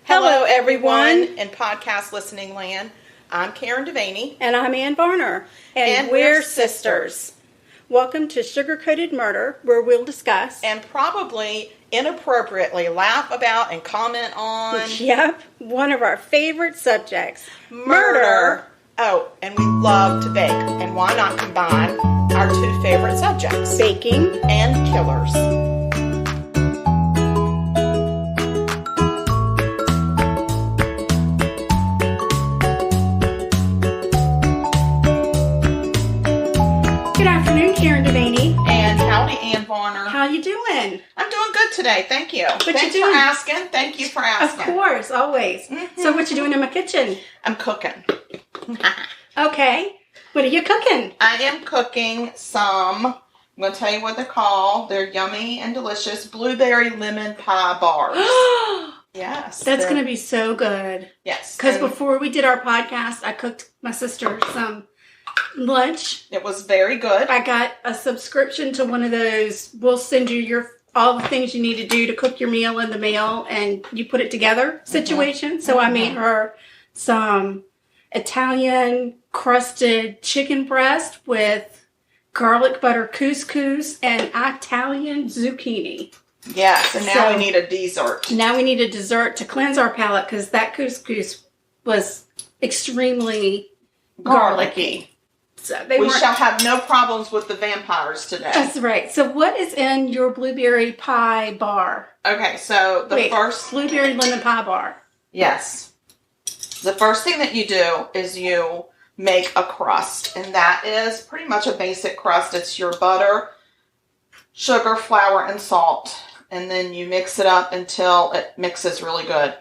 Hello, everyone in podcast listening land. I'm Karen Devaney. And I'm Ann Varner. And we're sisters. Welcome to Sugar-Coated Murder, where we'll discuss... and probably inappropriately laugh about and comment on... Yep, one of our favorite subjects. Murder. Oh, and we love to bake. And why not combine our two favorite subjects? Baking and killers. How you doing? I'm doing good today, thank you. Thanks for asking. Thank you for asking. Of course, always. Mm-hmm. So what you doing in my kitchen? I'm cooking. Okay. What are you cooking? I am cooking some, I'm going to tell you what they're called. They're yummy and delicious blueberry lemon pie bars. Yes. That's going to be so good. Yes. Because before we did our podcast, I cooked my sister some lunch. It was very good. I got a subscription to one of those. We'll send you all the things you need to do to cook your meal in the mail, and you put it together situation. Mm-hmm. So I made her some Italian crusted chicken breast with garlic butter couscous and Italian zucchini. Yes, and now we need a dessert. Now we need a dessert to cleanse our palate because that couscous was extremely garlicky. So we shall have no problems with the vampires today. That's right. So what is in your blueberry pie bar? Okay, so the first... blueberry lemon pie bar. Yes. The first thing that you do is you make a crust. And that is pretty much a basic crust. It's your butter, sugar, flour, and salt. And then you mix it up until it mixes really good.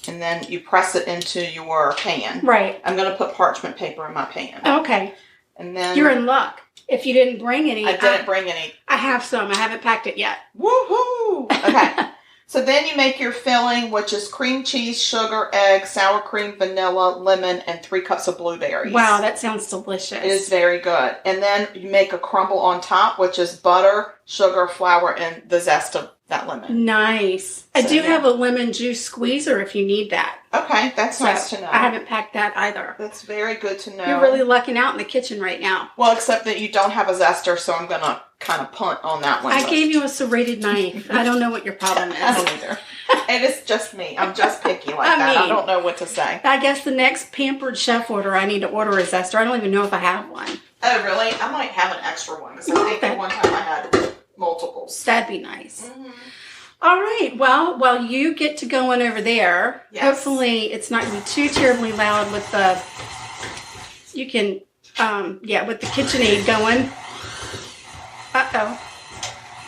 And then you press it into your pan. Right. I'm going to put parchment paper in my pan. Okay. And then you're in luck. If you didn't bring any. I didn't bring any. I have some. I haven't packed it yet. Woohoo! Okay. So then you make your filling, which is cream cheese, sugar, egg, sour cream, vanilla, lemon, and 3 cups of blueberries. Wow, that sounds delicious. It is very good. And then you make a crumble on top, which is butter, sugar, flour, and the zest of that lemon. Nice. I do have a lemon juice squeezer if you need that. Okay, that's nice to know. I haven't packed that either. That's very good to know. You're really lucking out in the kitchen right now. Well, except that you don't have a zester, so I'm going to kind of punt on that one. I gave you a serrated knife. I don't know what your problem is. I don't either. It is just me. I'm just picky like that. I don't know what to say. I guess the next Pampered Chef order, I need to order a zester. I don't even know if I have one. Oh, really? I might have an extra one because I think at one time I had multiples. That'd be nice. Mm-hmm. All right. Well, while you get to going over there, hopefully it's not going to be too terribly loud with the, you can, with the KitchenAid going. Uh-oh.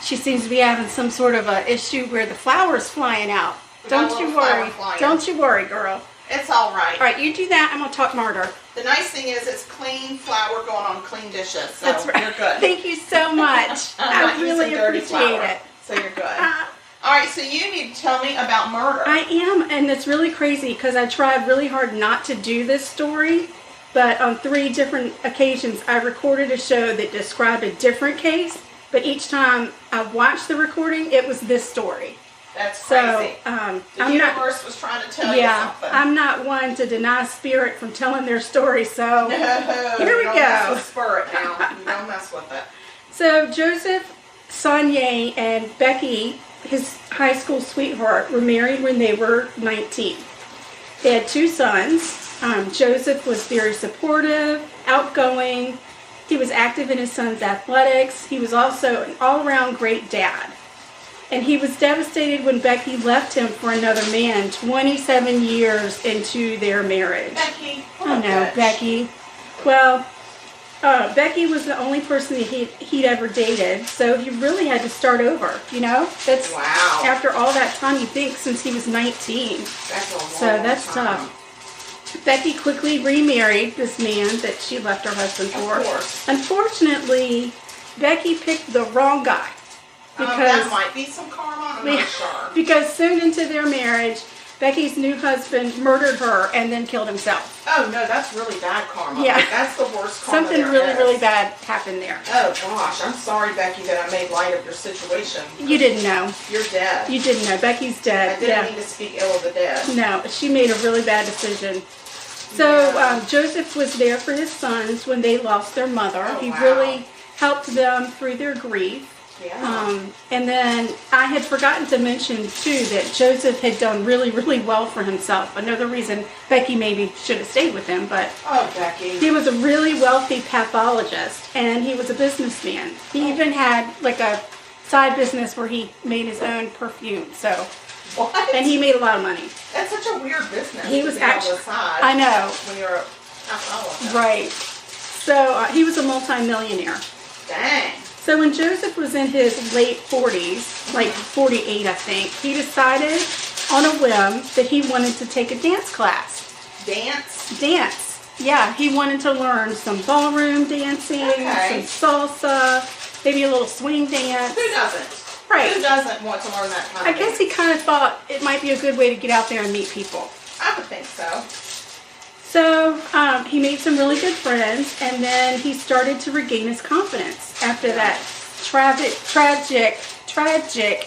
She seems to be having some sort of a issue where the flour's flying out. Don't you worry. Don't you worry, girl. It's all right. All right, you do that. I'm going to talk murder. The nice thing is it's clean flour going on clean dishes, so that's right. You're good. Thank you so much. I really appreciate it. So you're good. All right, so you need to tell me about murder. I am, and it's really crazy because I tried really hard not to do this story, but on 3 different occasions I recorded a show that described a different case, but each time I watched the recording, it was this story. That's crazy. So, the universe was trying to tell you something. I'm not one to deny spirit from telling their story, so no, here we go. Don't mess with spirit now. You don't mess with it. So Joseph Sonnier and Becky, his high school sweetheart, were married when they were 19. They had 2 sons. Joseph was very supportive, outgoing. He was active in his son's athletics. He was also an all-around great dad. And he was devastated when Becky left him for another man 27 years into their marriage. Becky. I know, Becky. Well, Becky was the only person that he'd ever dated, so he really had to start over, you know? That's wow. After all that time, you think, since he was 19. That's a long So that's time. Tough. Becky quickly remarried this man that she left her husband for. Of course. Unfortunately, Becky picked the wrong guy. That might be some karma, I'm not sure. Because soon into their marriage, Becky's new husband murdered her and then killed himself. Oh, no, that's really bad karma. Yeah. Like, that's the worst karma. Something really, really bad happened there. Oh, gosh. I'm sorry, Becky, that I made light of your situation. You didn't know. You're dead. You didn't know. Becky's dead. I didn't mean to speak ill of the dead. No, she made a really bad decision. So Joseph was there for his sons when they lost their mother. Oh, he wow. really helped them through their grief. Yeah. And then I had forgotten to mention, too, that Joseph had done really, really well for himself. Another reason Becky maybe should have stayed with him, but Becky. he was a really wealthy pathologist, and he was a businessman. He even had, like, a side business where he made his own perfume, so... What? And he made a lot of money. That's such a weird business. He was actually... I know. When you're a pathologist. Right. So he was a multi-millionaire. Dang. So when Joseph was in his late 40s, like 48 I think, he decided on a whim that he wanted to take a dance class. Dance. Yeah, he wanted to learn some ballroom dancing, some salsa, maybe a little swing dance. Who doesn't? Right. Who doesn't want to learn that kind of I guess he kind of thought it might be a good way to get out there and meet people. I would think so. So he made some really good friends, and then he started to regain his confidence after that tragic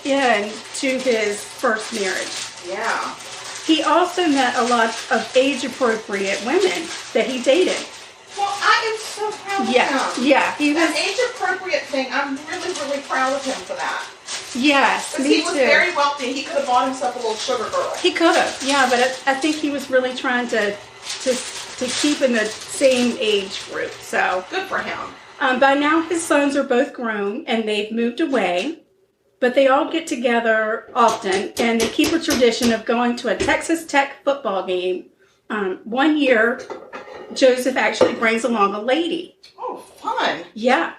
end to his first marriage. Yeah. He also met a lot of age-appropriate women that he dated. Well, I am so proud of him. Yeah. That age-appropriate thing, I'm really, really proud of him for that. Yes, because he was very wealthy. He could have bought himself a little sugar girl. He could have, yeah, but I think he was really trying to keep in the same age group. So good for him. By now, his sons are both grown and they've moved away, but they all get together often, and they keep a tradition of going to a Texas Tech football game. 1 year, Joseph actually brings along a lady. Oh, fun! Yeah.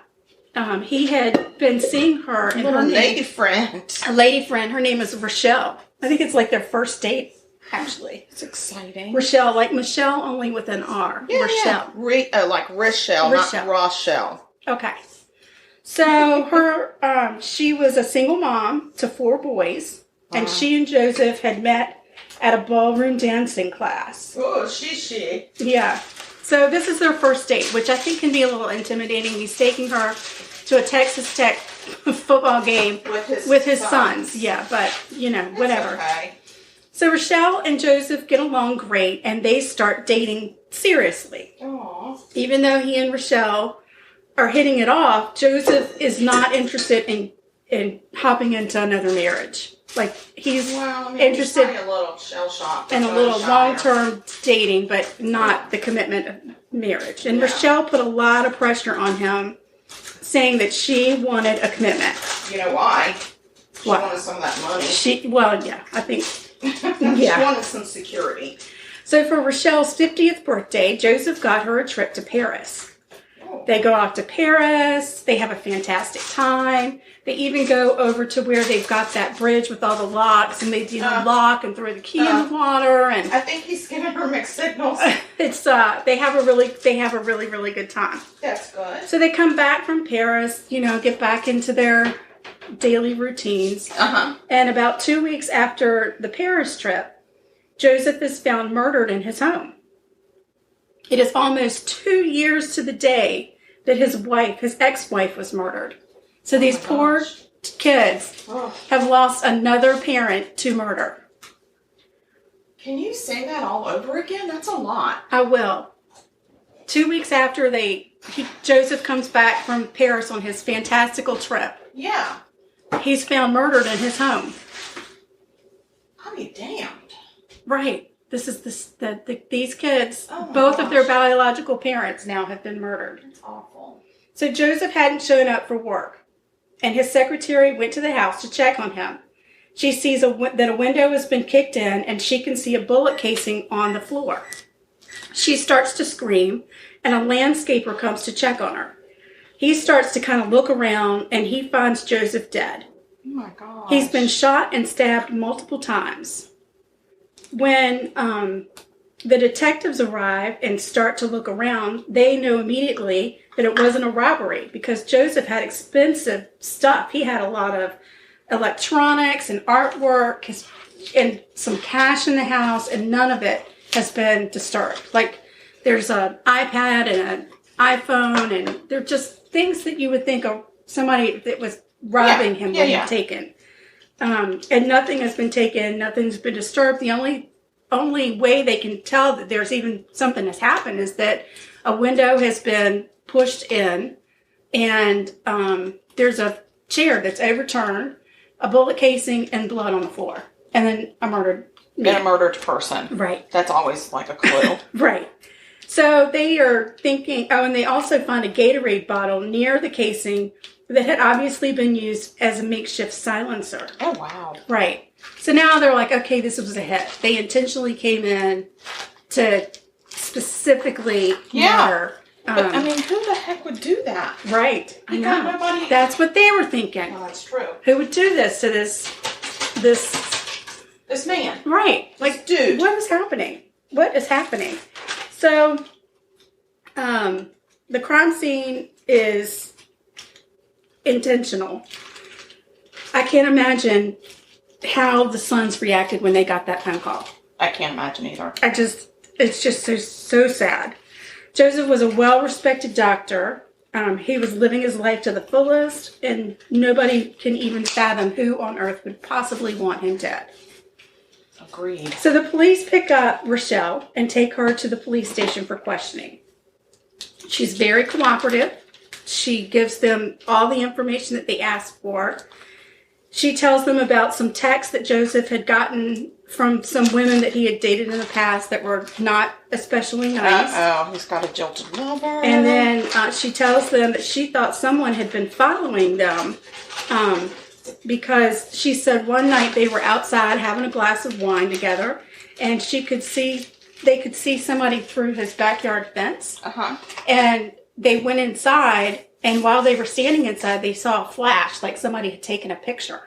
He had been seeing her and her lady friend. A lady friend. Her name is Rochelle. I think it's like their first date, actually. It's exciting. Rochelle, like Michelle, only with an R. Yeah, Rochelle. Yeah. Like Rochelle, not Rochelle. Okay. So she was a single mom to 4 boys, and she and Joseph had met at a ballroom dancing class. Oh, she. Yeah. So this is their first date, which I think can be a little intimidating. He's taking her to a Texas Tech football game with his sons. Yeah, but, whatever. Okay. So Rochelle and Joseph get along great, and they start dating seriously. Aww. Even though he and Rochelle are hitting it off, Joseph is not interested in hopping into another marriage. Like, he's interested he's a little shell-shocked in a little long-term dating, but not the commitment of marriage. And Rochelle put a lot of pressure on him, saying that she wanted a commitment. You know why? She wanted some of that money. I think. She wanted some security. So for Rochelle's 50th birthday, Joseph got her a trip to Paris. They go off to Paris. They have a fantastic time. They even go over to where they've got that bridge with all the locks, and they do the lock and throw the key in the water. And I think he's giving her mixed signals. It's they have a really, really good time. That's good. So they come back from Paris, get back into their daily routines. And about 2 weeks after the Paris trip, Joseph is found murdered in his home. It is almost 2 years to the day that his ex-wife was murdered. So these poor kids have lost another parent to murder. Can you say that all over again? That's a lot. I will. 2 weeks after Joseph comes back from Paris on his fantastical trip. Yeah. He's found murdered in his home. I'll be damned. Right. This is these kids, both of their biological parents now have been murdered. It's awful. So Joseph hadn't shown up for work, and his secretary went to the house to check on him. She sees that a window has been kicked in, and she can see a bullet casing on the floor. She starts to scream, and a landscaper comes to check on her. He starts to kind of look around, and he finds Joseph dead. Oh my gosh. He's been shot and stabbed multiple times. When the detectives arrive and start to look around, they know immediately that it wasn't a robbery because Joseph had expensive stuff. He had a lot of electronics and artwork. His and some cash in the house, and none of it has been disturbed. Like, there's an iPad and an iPhone, and they're just things that you would think of somebody that was robbing him would have taken. And nothing has been taken, nothing's been disturbed. The only way they can tell that there's even something has happened is that a window has been pushed in, and there's a chair that's overturned, a bullet casing, and blood on the floor. And then a murdered man. And a murdered person. Right. That's always like a clue. Right. So they are thinking, and they also find a Gatorade bottle near the casing that had obviously been used as a makeshift silencer. Oh, wow. Right. So now they're like, okay, this was a hit. They intentionally came in to specifically murder. But, I mean, who the heck would do that? Right. I know. Nobody... That's what they were thinking. Well, that's true. Who would do this to this man? Right. Like, dude. What is happening? What is happening? So, the crime scene is intentional. I can't imagine how the sons reacted when they got that phone call. I can't imagine either. It's just so sad. Joseph was a well-respected doctor. He was living his life to the fullest, and nobody can even fathom who on earth would possibly want him dead. Agreed. So the police pick up Rochelle and take her to the police station for questioning. She's very cooperative. She gives them all the information that they asked for. She tells them about some texts that Joseph had gotten from some women that he had dated in the past that were not especially nice. Uh-oh, he's got a jilted lover. And then she tells them that she thought someone had been following them because she said one night they were outside having a glass of wine together, and they could see somebody through his backyard fence. Uh-huh. And they went inside, and while they were standing inside, they saw a flash, like somebody had taken a picture.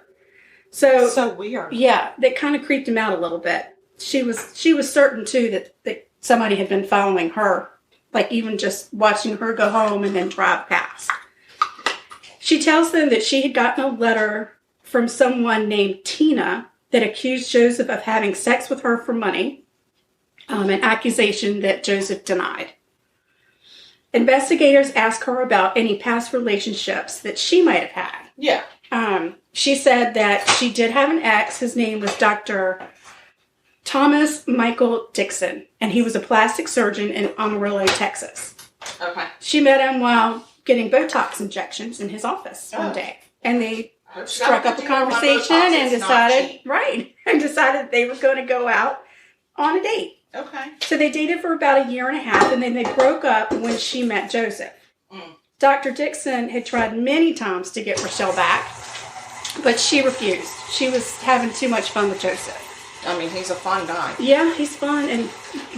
So weird. Yeah, that kind of creeped him out a little bit. She was certain too that somebody had been following her, like even just watching her go home and then drive past. She tells them that she had gotten a letter from someone named Tina that accused Joseph of having sex with her for money, an accusation that Joseph denied. Investigators asked her about any past relationships that she might have had. Yeah. She said that she did have an ex. His name was Dr. Thomas Michael Dixon, and he was a plastic surgeon in Amarillo, Texas. Okay. She met him while getting Botox injections in his office one day, and they struck up a conversation and decided they were going to go out on a date. Okay. So they dated for about a year and a half, and then they broke up when she met Joseph. Dr. Dixon had tried many times to get Rochelle back, but she refused. She was having too much fun with Joseph. I mean, he's a fun guy. Yeah, he's fun and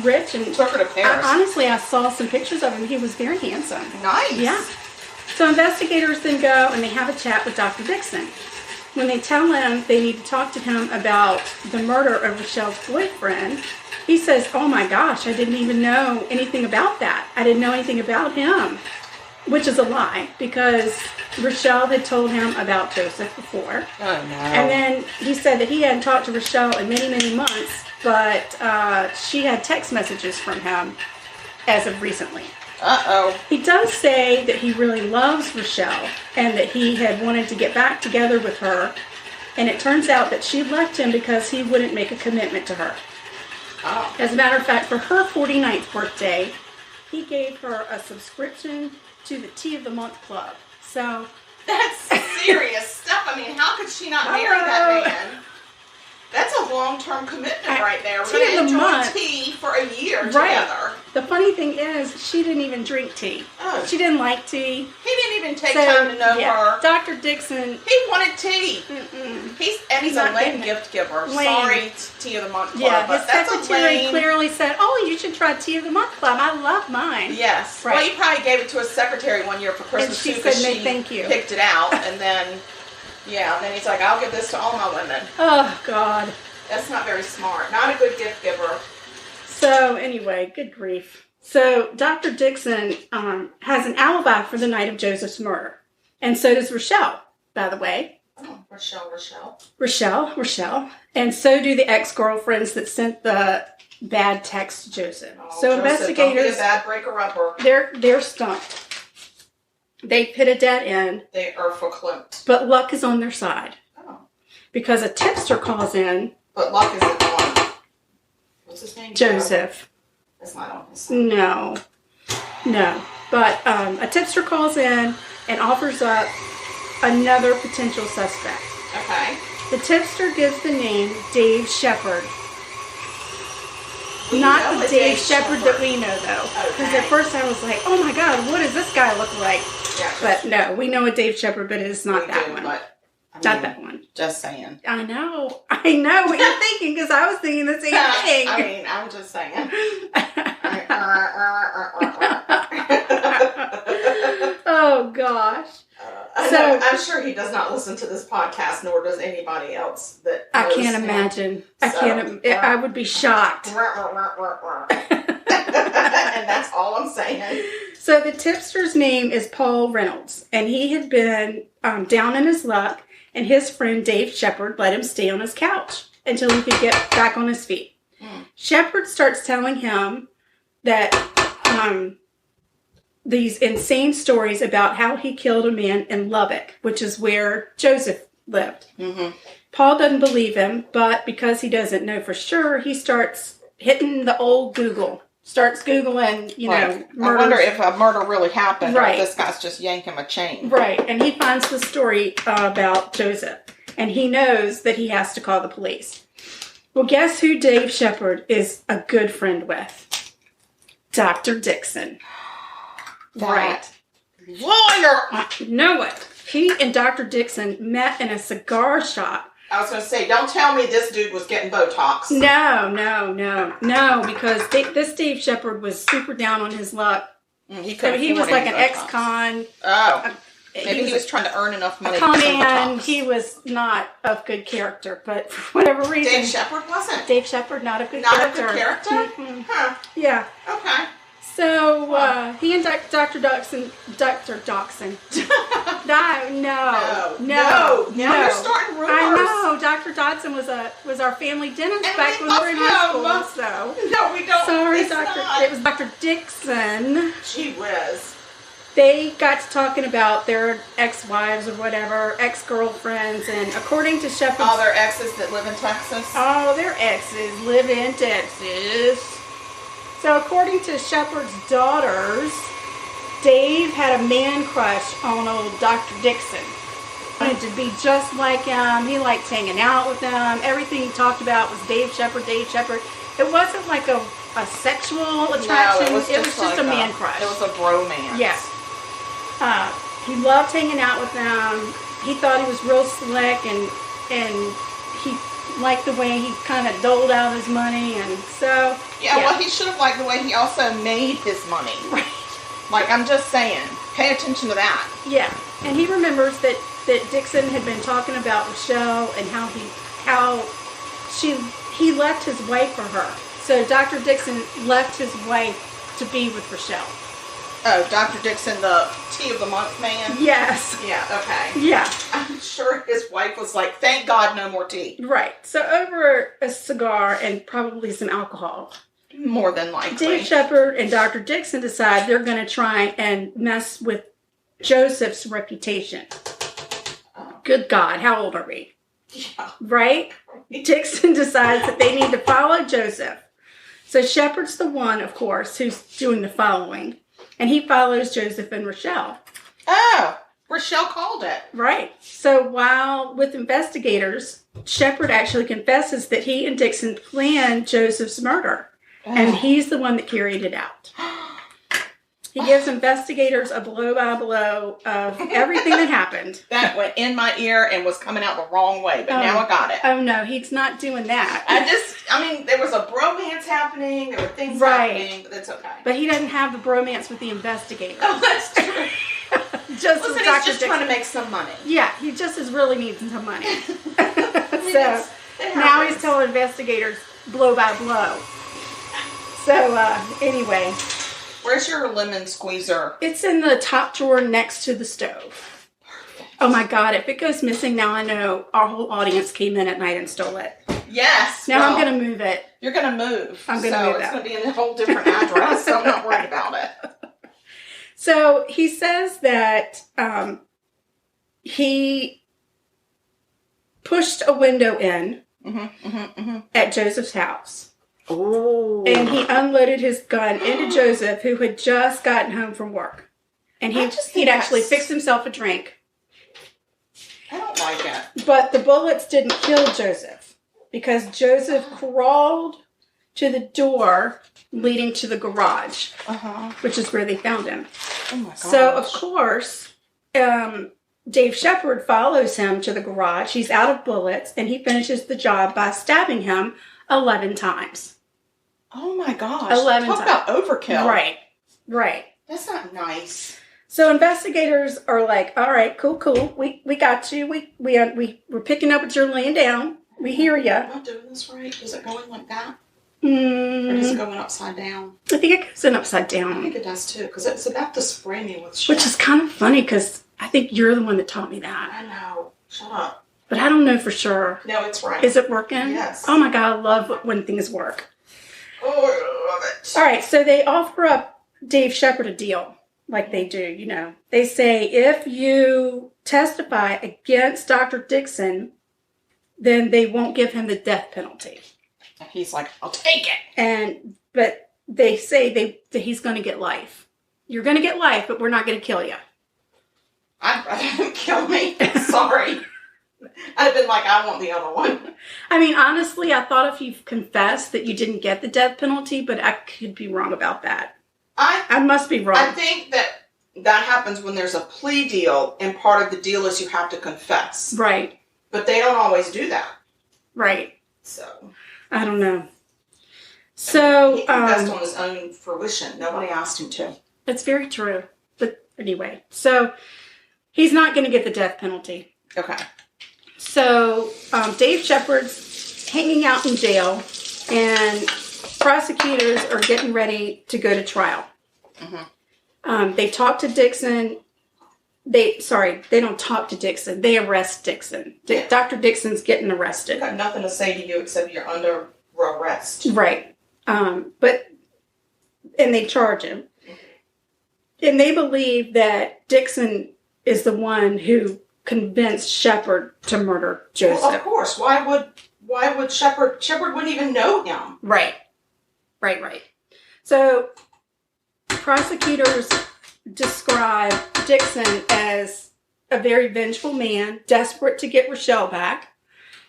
rich. And took her to Paris. Honestly, I saw some pictures of him. He was very handsome. Nice. Yeah. So investigators then go and they have a chat with Dr. Dixon. When they tell him they need to talk to him about the murder of Rochelle's boyfriend, he says, "Oh my gosh, I didn't even know anything about that. I didn't know anything about him." Which is a lie, because Rochelle had told him about Joseph before. Oh, no. And then he said that he hadn't talked to Rochelle in many, many months, but she had text messages from him as of recently. Uh-oh. He does say that he really loves Rochelle and that he had wanted to get back together with her. And it turns out that she left him because he wouldn't make a commitment to her. Oh. As a matter of fact, for her 49th birthday, he gave her a subscription to the Tea of the Month Club. So that's serious stuff. I mean, how could she not marry that man? That's a long-term commitment right there. We're going to enjoy tea for a year together. The funny thing is, she didn't even drink tea. Oh. She didn't like tea. He didn't even take time to know her. Dr. Dixon. He wanted tea. He's a lame gift giver. Lame. Sorry, Tea of the Month Club. Yeah, but his secretary clearly said, "Oh, you should try Tea of the Month Club. I love mine." Yes. Right. Well, he probably gave it to his secretary one year for Christmas too, because she thank you. Picked it out, and then then he's like, "I'll give this to all my women." Oh God. That's not very smart. Not a good gift giver. So anyway, good grief. So Dr. Dixon has an alibi for the night of Joseph's murder. And so does Rochelle, by the way. Oh, Rochelle. Rochelle. And so do the ex-girlfriends that sent the bad text to Joseph. Oh, so Joseph, investigators, don't be a bad breaker-upper. They're stumped. They've hit a dead end. They are verklempt. But luck is on their side. Oh. Because a tipster calls in. But luck isn't on. What's his name? Joseph. That's not on his side. No. But a tipster calls in and offers up another potential suspect. Okay. The tipster gives the name Dave Shepard. Not the Dave Shepard that we know, though. Because at first I was like, oh my God, what does this guy look like? Yeah. But no, we know a Dave Shepard, but it is not that one. But, not that one. Just saying. I know what you're thinking, because I was thinking the same thing. I mean, I'm just saying. Oh, gosh. I'm sure he does not listen to this podcast, nor does anybody else that I can't imagine. I would be shocked. And that's all I'm saying. So the tipster's name is Paul Reynolds, and he had been down in his luck, and his friend Dave Shepard let him stay on his couch until he could get back on his feet. Shepard starts telling him that these insane stories about how he killed a man in Lubbock, which is where Joseph lived. Mm-hmm. Paul doesn't believe him, but because he doesn't know for sure, he starts hitting the old Google. Starts Googling, murders. I wonder if a murder really happened, right. Or if this guy's just yanking a chain. Right, and he finds the story about Joseph, and he knows that he has to call the police. Well, guess who Dave Shepard is a good friend with? Dr. Dixon. Right. Lawyer! Know it. He and Dr. Dixon met in a cigar shop. I was going to say, don't tell me this dude was getting Botox. No, because this Dave Shepard was super down on his luck. He was like an ex-con. Oh. Maybe he was trying to earn enough money. And he was not of good character, but for whatever reason. Dave Shepard wasn't? Dave Shepard, not of good character. Not a good character? Mm-hmm. Huh. Yeah. Okay. So, he and Dr. Dodson. No. Now you're starting rumors. I know. Dr. Dodson was our family dentist back when we were in high school. So. No, we don't. Sorry, it was Dr. Dixon. Gee whiz. They got to talking about their ex-wives or whatever, ex-girlfriends, and according to Shepard... All their exes that live in Texas? All their exes live in Texas. So according to Shepard's daughters, Dave had a man crush on old Dr. Dixon. He wanted to be just like him. He liked hanging out with them. Everything he talked about was Dave Shepard. It wasn't like a sexual attraction. No, it was just a man crush. It was a bromance. Yeah. He loved hanging out with them. He thought he was real slick, and he liked the way he kind of doled out his money, and so... Yeah, well, he should have liked the way he also made his money. Right. Like, I'm just saying, pay attention to that. Yeah, and he remembers that Dixon had been talking about Rochelle and how he left his wife for her. So Dr. Dixon left his wife to be with Rochelle. Oh, Dr. Dixon, the tea of the month man? Yes. Yeah, okay. Yeah. I'm sure his wife was like, thank God no more tea. Right. So over a cigar and probably some alcohol. More than likely. Dave Shepard and Dr. Dixon decide they're going to try and mess with Joseph's reputation. Oh. Good God, how old are we? Yeah. Right? Dixon decides that they need to follow Joseph. So Shepard's the one, of course, who's doing the following. And he follows Joseph and Rochelle. Oh, Rochelle called it. Right. So while with investigators, Shepard actually confesses that he and Dixon planned Joseph's murder. Oh. And he's the one that carried it out. He gives investigators a blow-by-blow of everything that happened. That went in my ear and was coming out the wrong way, but now I got it. Oh, no, he's not doing that. There was a bromance happening, there were things happening, but it's okay. But he doesn't have the bromance with the investigators. Oh, that's true. He's just trying to make some money. Yeah, he just really needs some money. So, now he's telling investigators blow by blow. So, anyway... Where's your lemon squeezer? It's in the top drawer next to the stove. Perfect. Oh my God, if it goes missing now, I know our whole audience came in at night and stole it. Yes. Now I'm going to move it. You're going to move. I'm going to move it. It's going to be in a whole different address, so I'm not worried about it. So he says that he pushed a window in at Joseph's house. Oh. And he unloaded his gun into Joseph, who had just gotten home from work. And he'd actually fixed himself a drink. I don't like it. But the bullets didn't kill Joseph because Joseph crawled to the door leading to the garage, which is where they found him. Oh my gosh. So, of course, Dave Shepard follows him to the garage. He's out of bullets, and he finishes the job by stabbing him 11 times. Oh my gosh. 11 Talk times. about overkill. Right. That's not nice. So investigators are like, all right, cool. We got you. We're picking up what you're laying down. We hear you. Am I doing this right? Is it going like that? Or is it going upside down? I think it goes in upside down. I think it does too, because it's about to spray me with shit. Which is kind of funny, because I think you're the one that taught me that. I know. Shut up. But I don't know for sure. No, it's right. Is it working? Yes. Oh my God, I love when things work. Oh, I love it. All right, so they offer up Dave Shepard a deal, like they do, you know. They say, if you testify against Dr. Dixon, then they won't give him the death penalty. He's like, I'll take it. But they say that he's going to get life. You're going to get life, but we're not going to kill you. Kill me. Sorry. I'd been like, I want the other one. I mean, honestly, I thought if you've confessed that you didn't get the death penalty, but I could be wrong about that. I must be wrong. I think that happens when there's a plea deal, and part of the deal is you have to confess. Right. But they don't always do that. Right. So. I don't know. So. He confessed on his own fruition. Nobody asked him to. It's very true. But anyway, so he's not going to get the death penalty. Okay. So Dave Shepard's hanging out in jail, and prosecutors are getting ready to go to trial. They talk to Dixon. They don't talk to Dixon. They arrest Dixon. Yeah. Dr. Dixon's getting arrested. I've got nothing to say to you except you're under arrest. Right. And they charge him. And they believe that Dixon is the one who convinced Shepard to murder Joseph. Well, of course. Why would Shepard wouldn't even know him. Right. So prosecutors describe Dixon as a very vengeful man, desperate to get Rochelle back.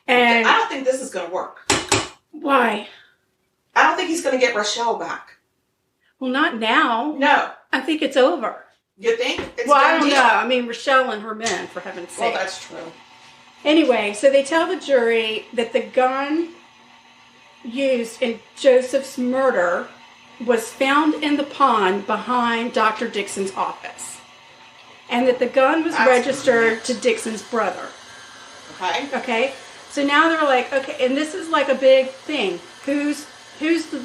And I don't think this is going to work. Why? I don't think he's going to get Rochelle back. Well, not now. No. I think it's over. You think? I don't know. I mean, Rochelle and her men, for heaven's sake. Well, that's true. Anyway, so they tell the jury that the gun used in Joseph's murder was found in the pond behind Dr. Dixon's office. And that the gun was registered to Dixon's brother. Okay? So now they're like, okay, and this is like a big thing. Who's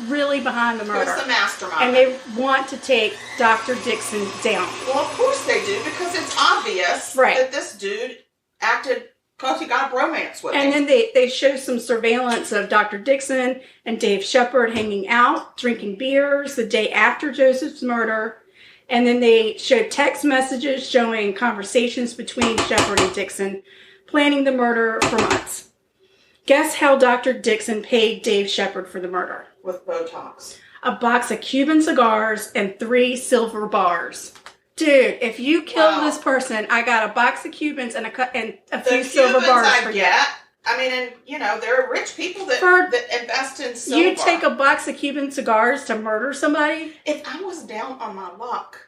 really behind the murder? Who's the mastermind? And they want to take Dr. Dixon down. Well, of course they do, because it's obvious that this dude acted because he got a bromance with him. And then they show some surveillance of Dr. Dixon and Dave Shepard hanging out, drinking beers the day after Joseph's murder. And then they show text messages showing conversations between Shepard and Dixon, planning the murder for months. Guess how Dr. Dixon paid Dave Shepard for the murder? With Botox. A box of Cuban cigars and 3 silver bars. Dude, if you kill this person, I got a box of Cubans and a few silver bars for you. I mean, and there are rich people that invest in silver. You take a box of Cuban cigars to murder somebody? If I was down on my luck,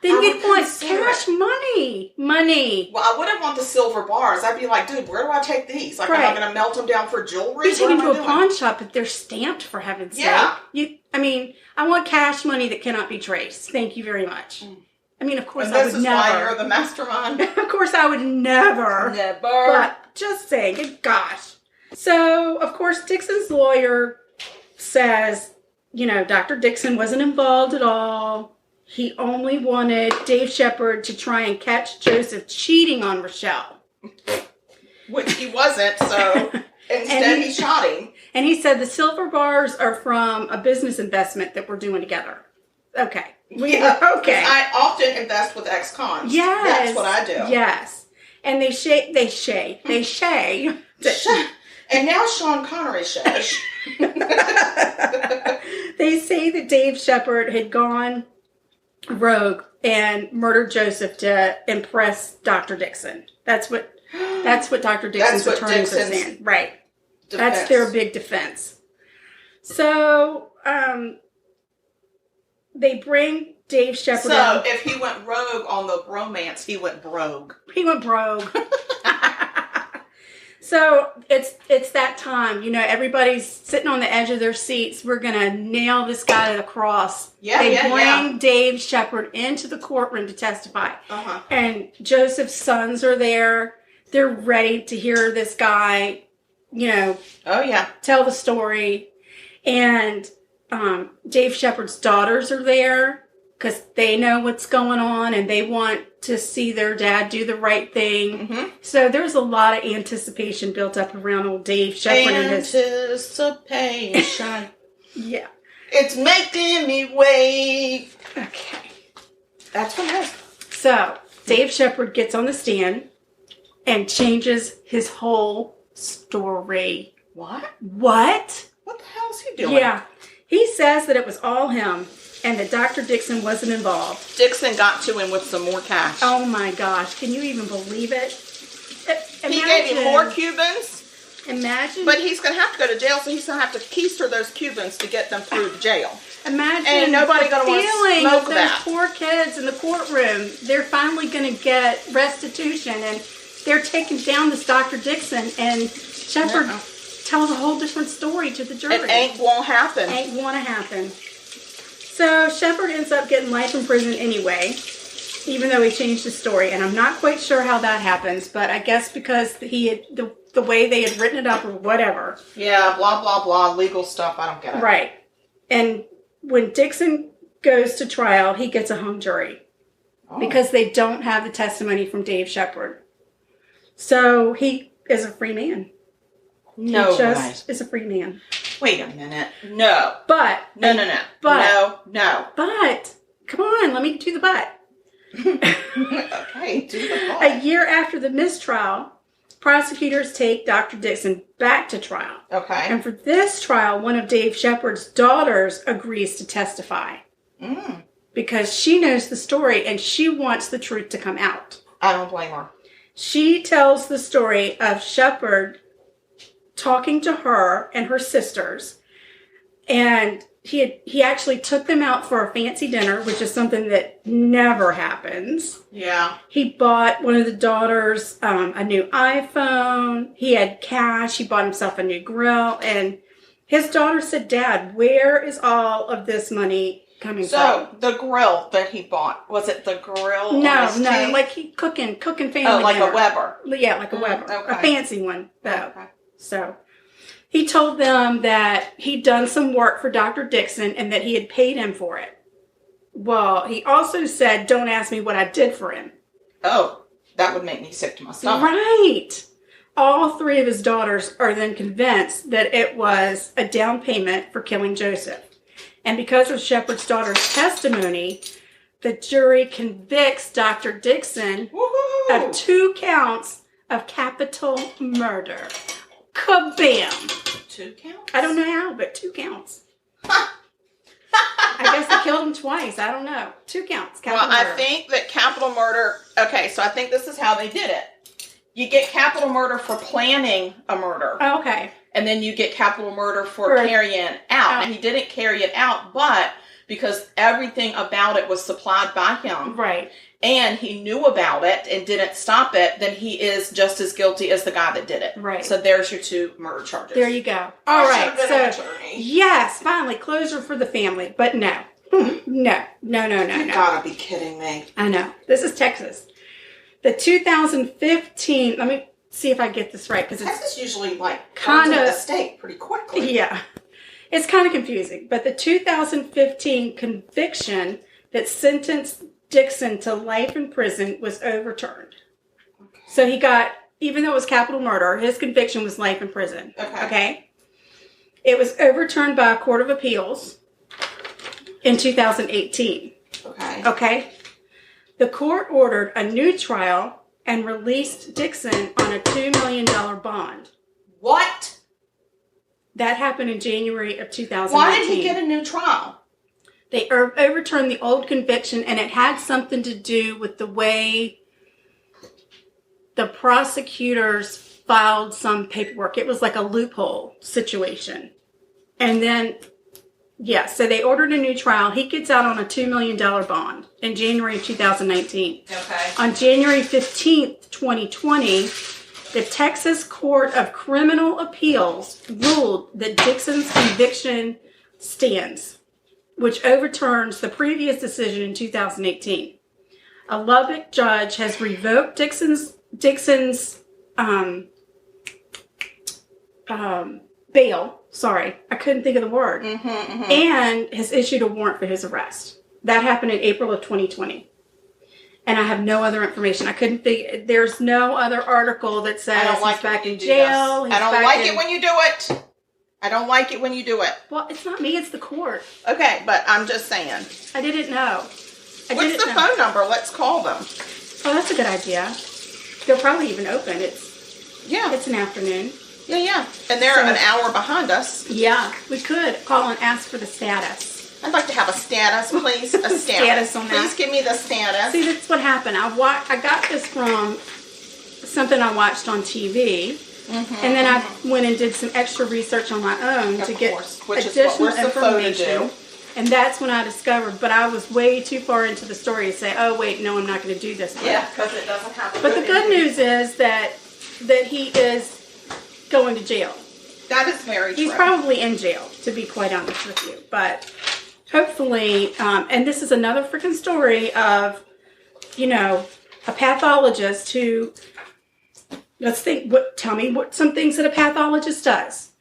then you'd want cash money. Well, I wouldn't want the silver bars. I'd be like, dude, where do I take these? Like, am I going to melt them down for jewelry? You take them to a pawn shop, but they're stamped, for heaven's sake. I want cash money that cannot be traced. Thank you very much. I mean, of course, I would never. This is why you're the mastermind. Of course, I would never. But just saying, gosh. So, of course, Dixon's lawyer says, Dr. Dixon wasn't involved at all. he only wanted Dave Shepard to try and catch Joseph cheating on Rochelle. Which he wasn't, so instead he shot him. And he said the silver bars are from a business investment that we're doing together. Okay. Okay. I often invest with ex-cons. Yes. That's what I do. Yes. And they shay. And now Sean Connery says. They say that Dave Shepard had gone rogue and murdered Joseph to impress Dr. Dixon. That's what Dr. Dixon's attorneys are saying. Right. Defense. That's their big defense. So, they bring Dave Shepard So, if he went rogue on the romance, he went brogue. He went brogue. So, it's that time. You know, everybody's sitting on the edge of their seats. We're going to nail this guy to the cross. They bring Dave Shepard into the courtroom to testify. Uh-huh. And Joseph's sons are there. They're ready to hear this guy, you know, tell the story. And Dave Shepard's daughters are there because they know what's going on and they want to see their dad do the right thing. Mm-hmm. So there's a lot of anticipation built up around old Dave Shepard. Anticipation. Yeah. It's making me wait. Okay. That's what happens. So Dave Shepard gets on the stand and changes his whole story. What? What? What the hell is he doing? Yeah. He says that it was all him and that Dr. Dixon wasn't involved. Dixon got to him with some more cash. Oh my gosh. Can you even believe it? He gave him more Cubans. Imagine. But he's going to have to go to jail, so he's going to have to keister those Cubans to get them through the jail. Imagine and nobody going to want to smoke that. Those poor kids in the courtroom. They're finally going to get restitution, and they're taking down this Dr. Dixon, and Shepard tells a whole different story to the jury. It ain't won't happen. Ain't want to happen. So Shepard ends up getting life in prison anyway, even though he changed his story. And I'm not quite sure how that happens, but I guess because he had the way they had written it up or whatever. Yeah, blah, blah, blah, legal stuff. I don't get it. Right. And when Dixon goes to trial, he gets a hung jury because they don't have the testimony from Dave Shepard. So he is a free man. No, he just is a free man. Wait a minute. No. But. No. But. No. But. Come on, let me do the but. Okay, do the but. A year after the mistrial, prosecutors take Dr. Dixon back to trial. Okay. And for this trial, one of Dave Shepard's daughters agrees to testify. Because she knows the story and she wants the truth to come out. I don't blame her. She tells the story of Shepard talking to her and her sisters, and he actually took them out for a fancy dinner, which is something that never happens. Yeah. He bought one of the daughters a new iPhone. He had cash. He bought himself a new grill, and his daughter said, "Dad, where is all of this money coming from?" So the grill that he bought, was it the grill? No, like he cooking family dinner. Like a Weber. Yeah, like a Weber, okay. a fancy one though. Okay. So he told them that he'd done some work for Dr. Dixon and that he had paid him for it. Well, he also said, "Don't ask me what I did for him." Oh, that would make me sick to my stomach. Right. All three of his daughters are then convinced that it was a down payment for killing Joseph. And because of Shepard's daughter's testimony, the jury convicts Dr. Dixon of 2 counts of capital murder. Kabam! 2 counts? I don't know how, but 2 counts. I guess they killed him twice. I don't know. 2 counts. Capital murder. I think that capital murder... Okay, so I think this is how they did it. You get capital murder for planning a murder. Okay. And then you get capital murder for carrying it out. And he didn't carry it out, but because everything about it was supplied by him. Right. And he knew about it and didn't stop it, then he is just as guilty as the guy that did it. Right. So there's your 2 murder charges. There you go. All right. So, yes, finally, closure for the family. But no. No. You gotta be kidding me. I know. This is Texas. The 2015, let me see if I get this right. Because Texas usually, kind of a state pretty quickly. Yeah. It's kind of confusing. But the 2015 conviction that sentenced Dixon to life in prison was overturned. Okay. So he got, even though it was capital murder, his conviction was life in prison. Okay? It was overturned by a court of appeals in 2018. Okay? The court ordered a new trial and released Dixon on a $2 million bond. What? That happened in January of 2018. Why did he get a new trial? They overturned the old conviction, and it had something to do with the way the prosecutors filed some paperwork. It was like a loophole situation. And then, so they ordered a new trial. He gets out on a $2 million bond in January of 2019. Okay. On January 15th, 2020, the Texas Court of Criminal Appeals ruled that Dixon's conviction stands, which overturns the previous decision in 2018. A Lubbock judge has revoked Dixon's bail. Sorry, I couldn't think of the word. And has issued a warrant for his arrest. That happened in April of 2020. And I have no other information. I couldn't think. There's no other article that says he's back in jail. I don't like it when you do it. I don't like it when you do it. Well, it's not me. It's the court. Okay, but I'm just saying. I didn't know. What's the phone number? Let's call them. Oh, that's a good idea. They'll probably even open. It's an afternoon. Yeah. And they're an hour behind us. Yeah, we could call and ask for the status. I'd like to have a status, please. A status on that. Please give me the status. See, that's what happened. I got this from something I watched on TV. And then I went and did some extra research on my own to get additional information. And that's when I discovered, but I was way too far into the story to say, oh, wait, no, I'm not going to do this. Yeah, because it doesn't happen. But the good news is that he is going to jail. That is very true. He's probably in jail, to be quite honest with you. But hopefully, and this is another freaking story of, a pathologist who, tell me what some things that a pathologist does.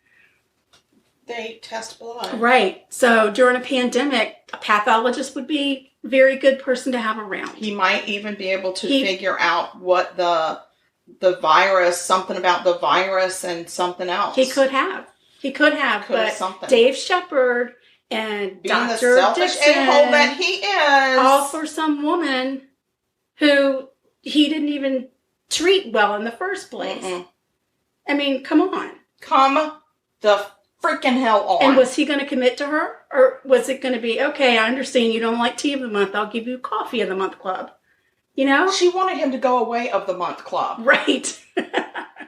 They test blood. Right. So during a pandemic, a pathologist would be a very good person to have around. He might even be able to figure out what the virus, something about the virus and something else. He could have. But something. Dave Shepard and being Dr. the selfish Dixon, a-hole that he is, all for some woman who he didn't even treat well in the first place. I mean, come on. Come the freaking hell on. And was he going to commit to her? Or was it going to be, okay, I understand you don't like tea of the month. I'll give you coffee of the month club. She wanted him to go away of the month club. Right.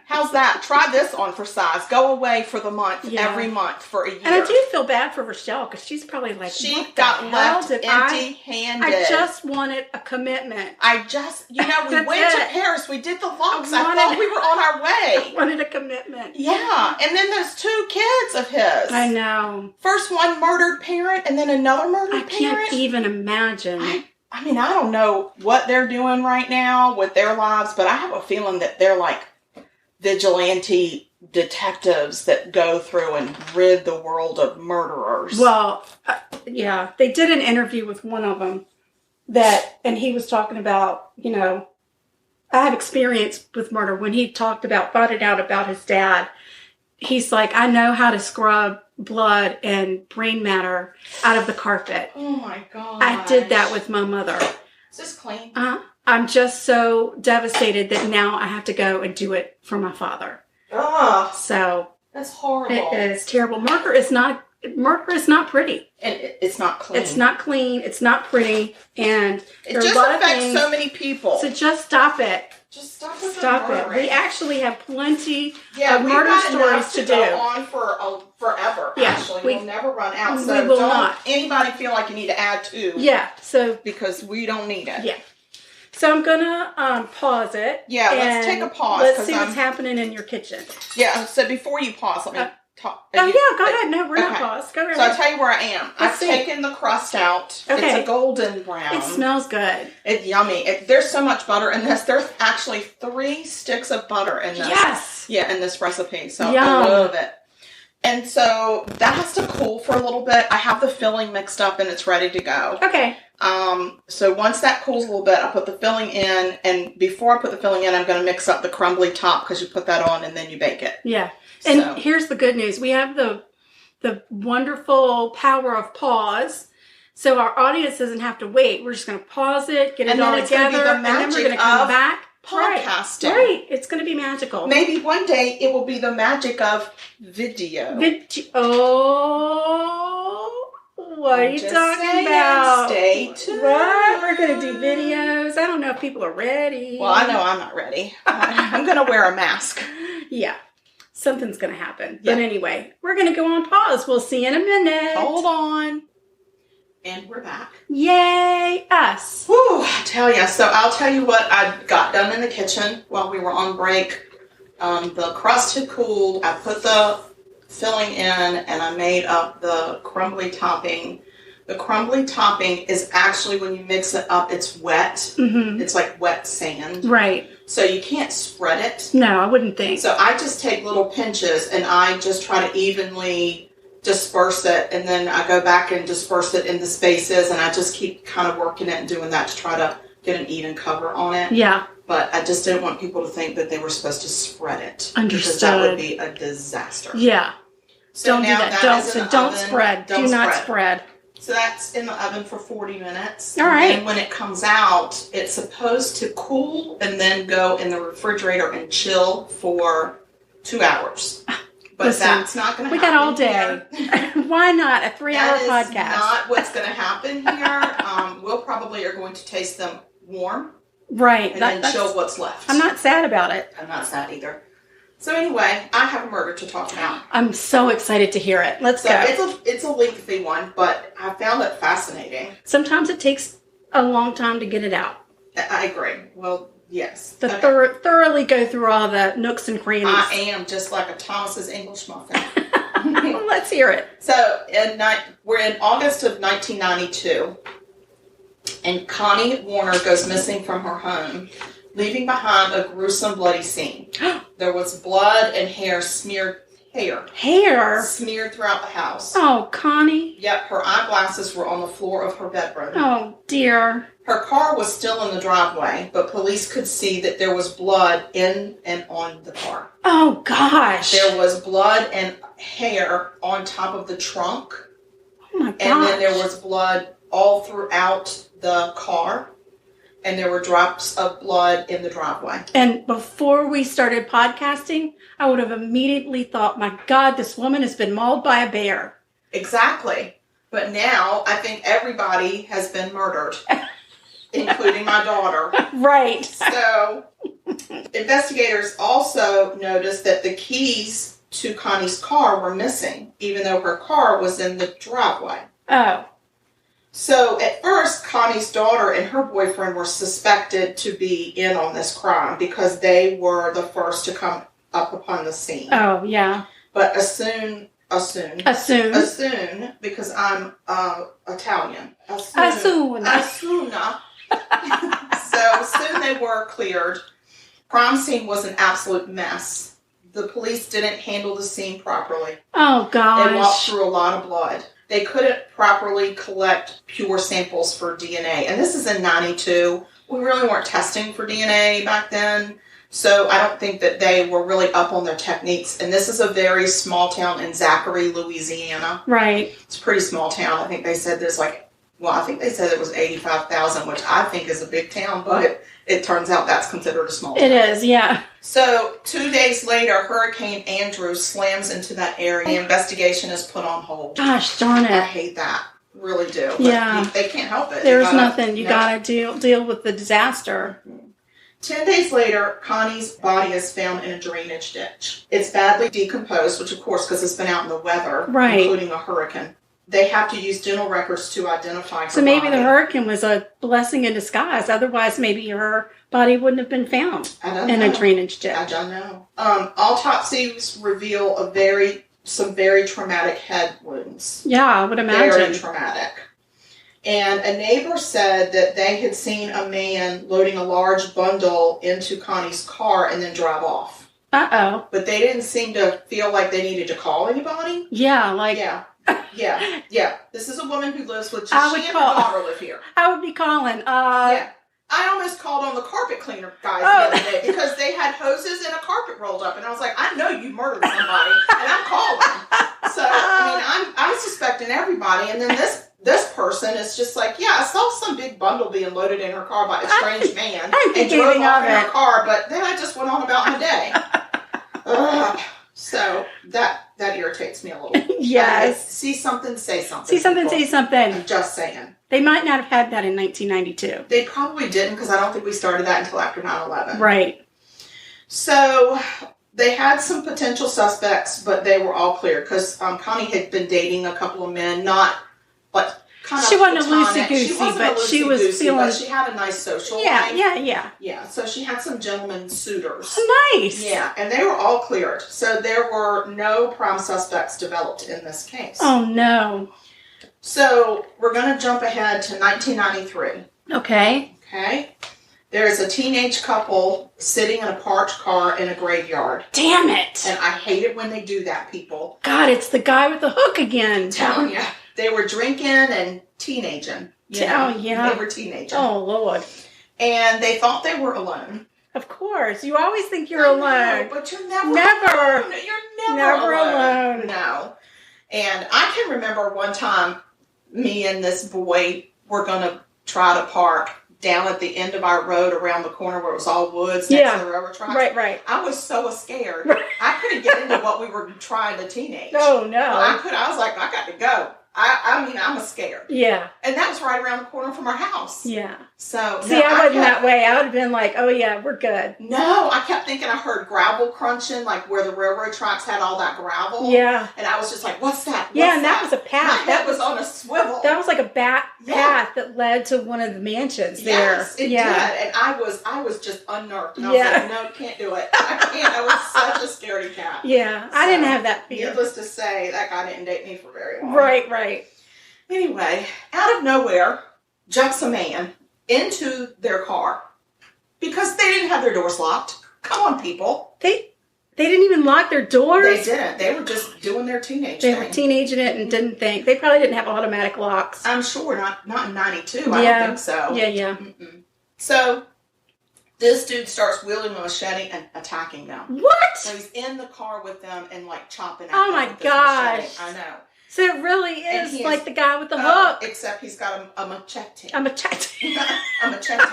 How's that? Try this on for size. Go away for the month, every month for a year. And I do feel bad for Rochelle because she's probably like, she got left empty-handed. I just wanted a commitment. We went to Paris. We did the locks. I thought we were on our way. I wanted a commitment. Yeah. And then those two kids of his. I know. First one murdered parent and then another murdered parent. I can't even imagine. I mean, I don't know what they're doing right now with their lives, but I have a feeling that they're like vigilante detectives that go through and rid the world of murderers. Well, they did an interview with one of them and he was talking about, I have experience with murder. When he found it out about his dad, he's like, I know how to scrub blood and brain matter out of the carpet. Oh my God. I did that with my mother. Is this clean? I'm just so devastated that now I have to go and do it for my father. Ugh. So that's horrible. It is terrible. Murder is not pretty. And it's not clean. It's not clean. It's not pretty. And it just affects so many people. So just stop it. Just stop it. We actually have plenty of murder stories to do. Go on for forever. Yeah, actually, we'll never run out. So we will don't not. Anybody feel like you need to add to? Yeah. So because we don't need it. Yeah. So I'm gonna pause it. Yeah. Let's take a pause. Let's see what's happening in your kitchen. Yeah. So before you pause, let me talk. Go ahead. No, we're not paused. Go ahead. So I'll tell you where I am. I've taken the crust out. Okay. It's a golden brown. It smells good. It's yummy. There's so much butter in this. There's actually 3 sticks of butter in this. Yes. Yeah, in this recipe. So Yum. I love it. And so that has to cool for a little bit. I have the filling mixed up and it's ready to go. Okay. So once that cools a little bit, I put the filling in, and before I put the filling in, I'm going to mix up the crumbly top because you put that on and then you bake it. Yeah. And here's the good news. We have the wonderful power of pause. So our audience doesn't have to wait. We're just going to pause it, get it all together, and then we're going to come back. Podcasting. Right. It's going to be magical. Maybe one day it will be the magic of video. Oh, what are you talking about? Stay tuned. What? We're going to do videos. I don't know if people are ready. Well, I know I'm not ready. I'm going to wear a mask. Yeah. Something's going to happen. Yeah. But anyway, we're going to go on pause. We'll see you in a minute. Hold on. And we're back. Yay, us. Whew, I tell you. So I'll tell you what I got done in the kitchen while we were on break. The crust had cooled. I put the filling in and I made up the crumbly topping. The crumbly topping is actually, when you mix it up, it's wet. Mm-hmm. It's like wet sand. Right. So you can't spread it. No, I wouldn't think. So I just take little pinches and I just try to evenly disperse it, and then I go back and disperse it in the spaces, and I just keep kind of working it and doing that to try to get an even cover on it. Yeah. But I just didn't want people to think that they were supposed to spread it. Understood. Because that would be a disaster. Yeah. So don't do that. Don't spread. Do not spread. So that's in the oven for 40 minutes. All right. And when it comes out, it's supposed to cool and then go in the refrigerator and chill for 2 hours. But listen, that's not going to happen. We got all day. Why not? A 3-hour podcast. That is not what's going to happen here. We'll probably are going to taste them warm. Right. And then chill what's left. I'm not sad about it. I'm not sad either. So anyway, I have a murder to talk about. I'm so excited to hear it. Let's go. It's a lengthy one, but I found it fascinating. Sometimes it takes a long time to get it out. I agree. Well, yes. Thoroughly go through all the nooks and crannies. I am just like a Thomas's English muffin. Let's hear it. So we're in August of 1992, and Connie Warner goes missing from her home, leaving behind a gruesome, bloody scene. There was blood and hair smeared throughout the house. Oh, Connie. Yep, her eyeglasses were on the floor of her bedroom. Oh, dear. Her car was still in the driveway, but police could see that there was blood in and on the car. Oh, gosh. There was blood and hair on top of the trunk. Oh, my gosh. And then there was blood all throughout the car. And there were drops of blood in the driveway. And before we started podcasting, I would have immediately thought, my God, this woman has been mauled by a bear. Exactly. But now I think everybody has been murdered, including my daughter. Right. So investigators also noticed that the keys to Connie's car were missing, even though her car was in the driveway. Oh. So at first, Connie's daughter and her boyfriend were suspected to be in on this crime because they were the first to come up upon the scene. Oh, yeah. But assume, because I'm Italian. Assume. So soon they were cleared. Crime scene was an absolute mess. The police didn't handle the scene properly. Oh, gosh. They walked through a lot of blood. They couldn't properly collect pure samples for DNA. And this is in 92. We really weren't testing for DNA back then. So I don't think that they were really up on their techniques. And this is a very small town in Zachary, Louisiana. Right. It's a pretty small town. I think they said there's I think they said it was 85,000, which I think is a big town, but it turns out that's considered a small town. It is, yeah. So 2 days later, Hurricane Andrew slams into that area. The investigation is put on hold. Gosh darn it. I hate that. Really do. But yeah. They can't help it. There's nothing. You gotta deal with the disaster. 10 days later, Connie's body is found in a drainage ditch. It's badly decomposed, which of course, because it's been out in the weather, right, including a hurricane. They have to use dental records to identify her So maybe body. The hurricane was a blessing in disguise. Otherwise, maybe her body wouldn't have been found in a drainage ditch. I don't know. Autopsies reveal some very traumatic head wounds. Yeah, I would imagine. Very traumatic. And a neighbor said that they had seen a man loading a large bundle into Connie's car and then drive off. Uh-oh. But they didn't seem to feel like they needed to call anybody. Yeah, like... Yeah. Yeah. This is a woman who lives with... She and her daughter live here. I would be calling. Yeah. I almost called on the carpet cleaner guys the other day because they had hoses and a carpet rolled up. And I was like, I know you murdered somebody. And I'm calling. So, I mean, I'm suspecting everybody. And then this person is just like, yeah, I saw some big bundle being loaded in her car by a strange man. And drove off in her car. But then I just went on about my day. So that irritates me a little. Yes. See something, say something. See something, say something. I'm just saying. They might not have had that in 1992. They probably didn't because I don't think we started that until after 9/11. Right. So they had some potential suspects, but they were all clear because Connie had been dating a couple of men, not like kind of. She wasn't a platonic. loosey-goosey, but she was feeling. But she had a nice social life. Yeah. So she had some gentlemen suitors. Oh, nice. Yeah, and they were all cleared. So there were no prime suspects developed in this case. Oh no. So we're going to jump ahead to 1993. Okay. There's a teenage couple sitting in a parked car in a graveyard. Damn it. And I hate it when they do that, people. God, it's the guy with the hook again. I'm telling you. They were drinking and teenaging. Oh, yeah. They were teenaging. Oh, Lord. And they thought they were alone. Of course. You always think you're alone. But you're never alone. You're never alone. No. And I can remember one time me and this boy were going to try to park down at the end of our road around the corner where it was all woods next to the railroad tracks. Right. I was so scared. I couldn't get into what we were trying to teenage. Oh, no. I was like, I got to go. I'm scared. Yeah. And that was right around the corner from our house. Yeah. So see, I wasn't that way. I would have been like, oh yeah, we're good. No, I kept thinking I heard gravel crunching, like where the railroad tracks had all that gravel. Yeah. And I was just like, what's that? And that was a path. My head was on a swivel. That was like a path that led to one of the mansions there. Yes, it did. And I was just unnerved. And I was like, no, can't do it. I can't. I was such a scaredy cat. Yeah. I didn't have that fear. Needless to say, that guy didn't date me for very long. Right. Anyway, out of nowhere, jumps a man into their car because they didn't have their doors locked. Come on, people. They didn't even lock their doors? They didn't. They were just doing their teenage thing. They were teenaging it and didn't think. They probably didn't have automatic locks. I'm sure. Not in 92. I don't think so. Yeah. Mm-mm. So this dude starts wielding a machete and attacking them. What? So he's in the car with them and like chopping at them. Oh my gosh. I know. So it really is like the guy with the hook. Except he's got a machete. A machete. A machete.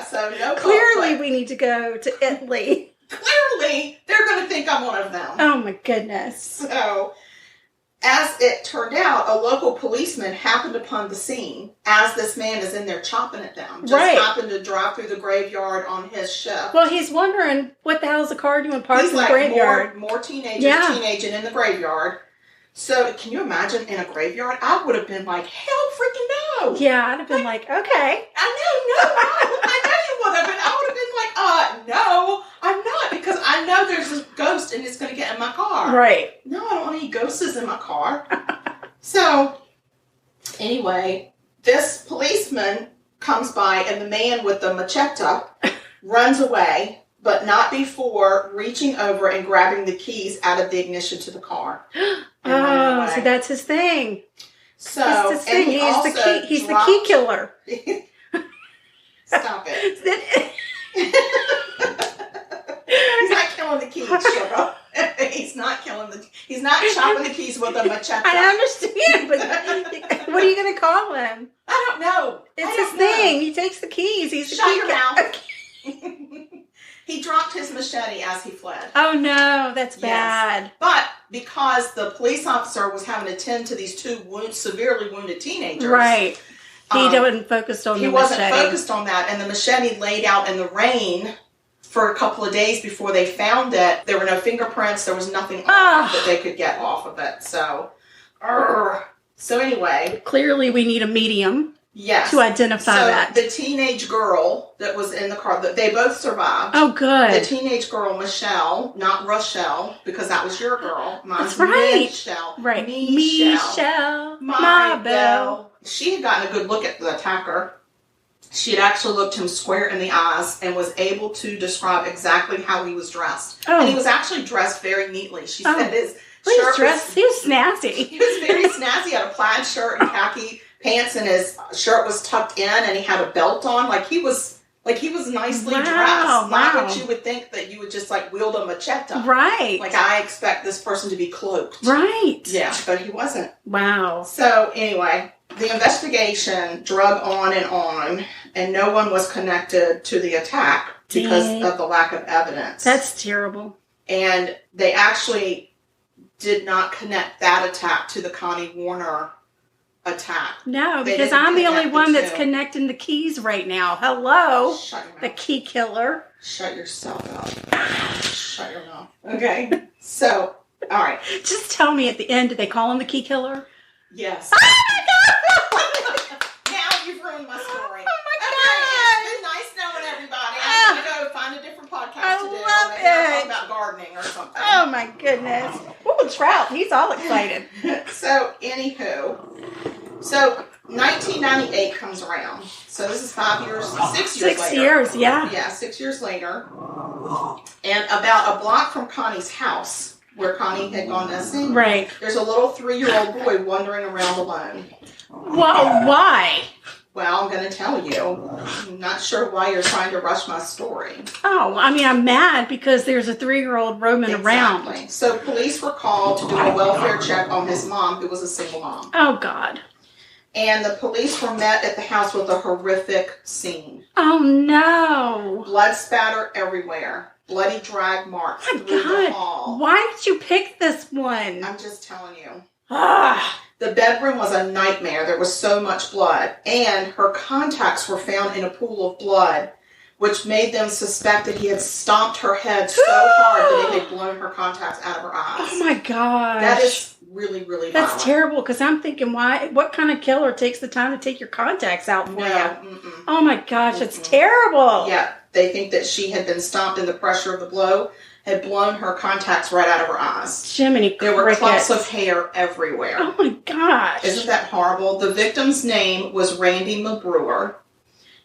So no. Clearly we need to go to Italy. Clearly they're going to think I'm one of them. Oh my goodness. So as it turned out, a local policeman happened upon the scene as this man is in there chopping at them. Just happened to drive through the graveyard on his shift. Well, he's wondering what the hell is the car doing parked in the graveyard. More teenagers teenaging in the graveyard. So can you imagine in a graveyard? I would have been like, hell freaking no. Yeah, I'd have been like, okay. I know you would have been. I would have been like, no, I'm not, because I know there's a ghost and it's going to get in my car. Right. No, I don't want any ghosts in my car. So, anyway, this policeman comes by and the man with the machete runs away, but not before reaching over and grabbing the keys out of the ignition to it. Oh, so that's his thing. So, that's his thing. He's the key killer. Stop it. He's not killing the keys, sugar. He's not chopping the keys with a machete. I understand, but what are you going to call him? I don't know. It's his thing. He takes the keys. He's the key mouth. He dropped his machete as he fled. Oh no, that's bad. Yes. But because the police officer was having to tend to these two severely wounded teenagers. Right. He wasn't focused on the machete. He wasn't focused on that. And the machete laid out in the rain for a couple of days before they found it. There were no fingerprints. There was nothing that they could get off of it. So anyway. Clearly we need a medium. Yes. To identify that. The teenage girl that was in the car, they both survived. Oh, good. The teenage girl, Michelle, not Rochelle, because that was your girl. Mine's That's right. Michelle. Right. Michelle. My belle. She had gotten a good look at the attacker. She had actually looked him square in the eyes and was able to describe exactly how he was dressed. Oh. And he was actually dressed very neatly. She said his he shirt was snazzy. He was very snazzy. He had a plaid shirt and khaki pants, and his shirt was tucked in, and he had a belt on. He was nicely dressed. Not what you would think that you would just wield a machete. Right. I expect this person to be cloaked. Right. Yeah, but he wasn't. Wow. So anyway, the investigation drug on, and no one was connected to the attack because of the lack of evidence. That's terrible. And they actually did not connect that attack to the Connie Warner attack. No, because I'm the only one that's connecting the keys right now. Hello, the key killer. Shut yourself up. Shut your mouth. Okay. So, all right. Just tell me at the end, did they call him the key killer? Yes. Oh my God! Now you've ruined my story. Oh my God! It's been nice knowing everybody. I'm going to go find a different podcast to do. I love it. Talk about gardening or something. Oh my goodness. Ooh, Trout, he's all excited. So, anywho. So, 1998 comes around. So, this is 6 years later. 6 years, yeah. Yeah, 6 years later. And about a block from Connie's house, where Connie had gone missing, right, there's a little 3-year-old boy wandering around alone. Well, why? Well, I'm going to tell you. I'm not sure why you're trying to rush my story. Oh, I mean, I'm mad because there's a 3-year-old roaming around. So police were called to do a welfare check on his mom, who was a single mom. Oh, God. And the police were met at the house with a horrific scene. Oh, no. Blood spatter everywhere. Bloody drag marks through the hall. Why did you pick this one? I'm just telling you. Ah. The bedroom was a nightmare. There was so much blood. And her contacts were found in a pool of blood, which made them suspect that he had stomped her head so hard that it had blown her contacts out of her eyes. Oh, my gosh. That is really, really violent. That's terrible, because I'm thinking, what kind of killer takes the time to take your contacts out for you? Mm-mm. Oh, my gosh, it's terrible. Yeah, they think that she had been stomped and the pressure of the blow had blown her contacts right out of her eyes. Jiminy There were clumps of hair everywhere. Oh, my gosh. Isn't that horrible? The victim's name was Randy McBrewer,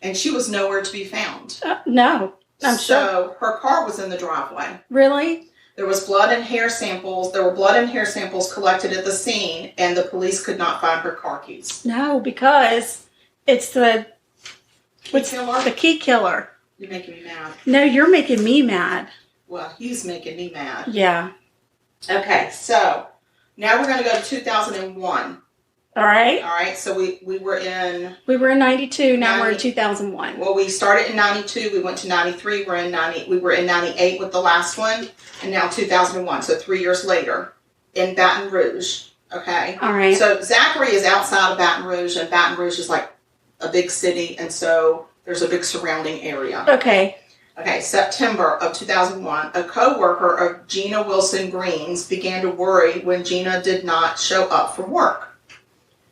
and she was nowhere to be found. No, I'm sure. So her car was in the driveway. Really? There was blood and hair samples. There were blood and hair samples collected at the scene, and the police could not find her car keys. No, because it's the killer? The key killer. You're making me mad. No, you're making me mad. Well, he's making me mad. Yeah. Okay, so now we're going to go to 2001. All right. All right, so we were in... We were in 92, now we're in 2001. Well, we started in 92, we went to 93, we were in 98 with the last one, and now 2001, so 3 years later, in Baton Rouge, okay? All right. So Zachary is outside of Baton Rouge, and Baton Rouge is like a big city, and so there's a big surrounding area. Okay. Okay, September of 2001, a co-worker of Gina Wilson Green's began to worry when Gina did not show up for work.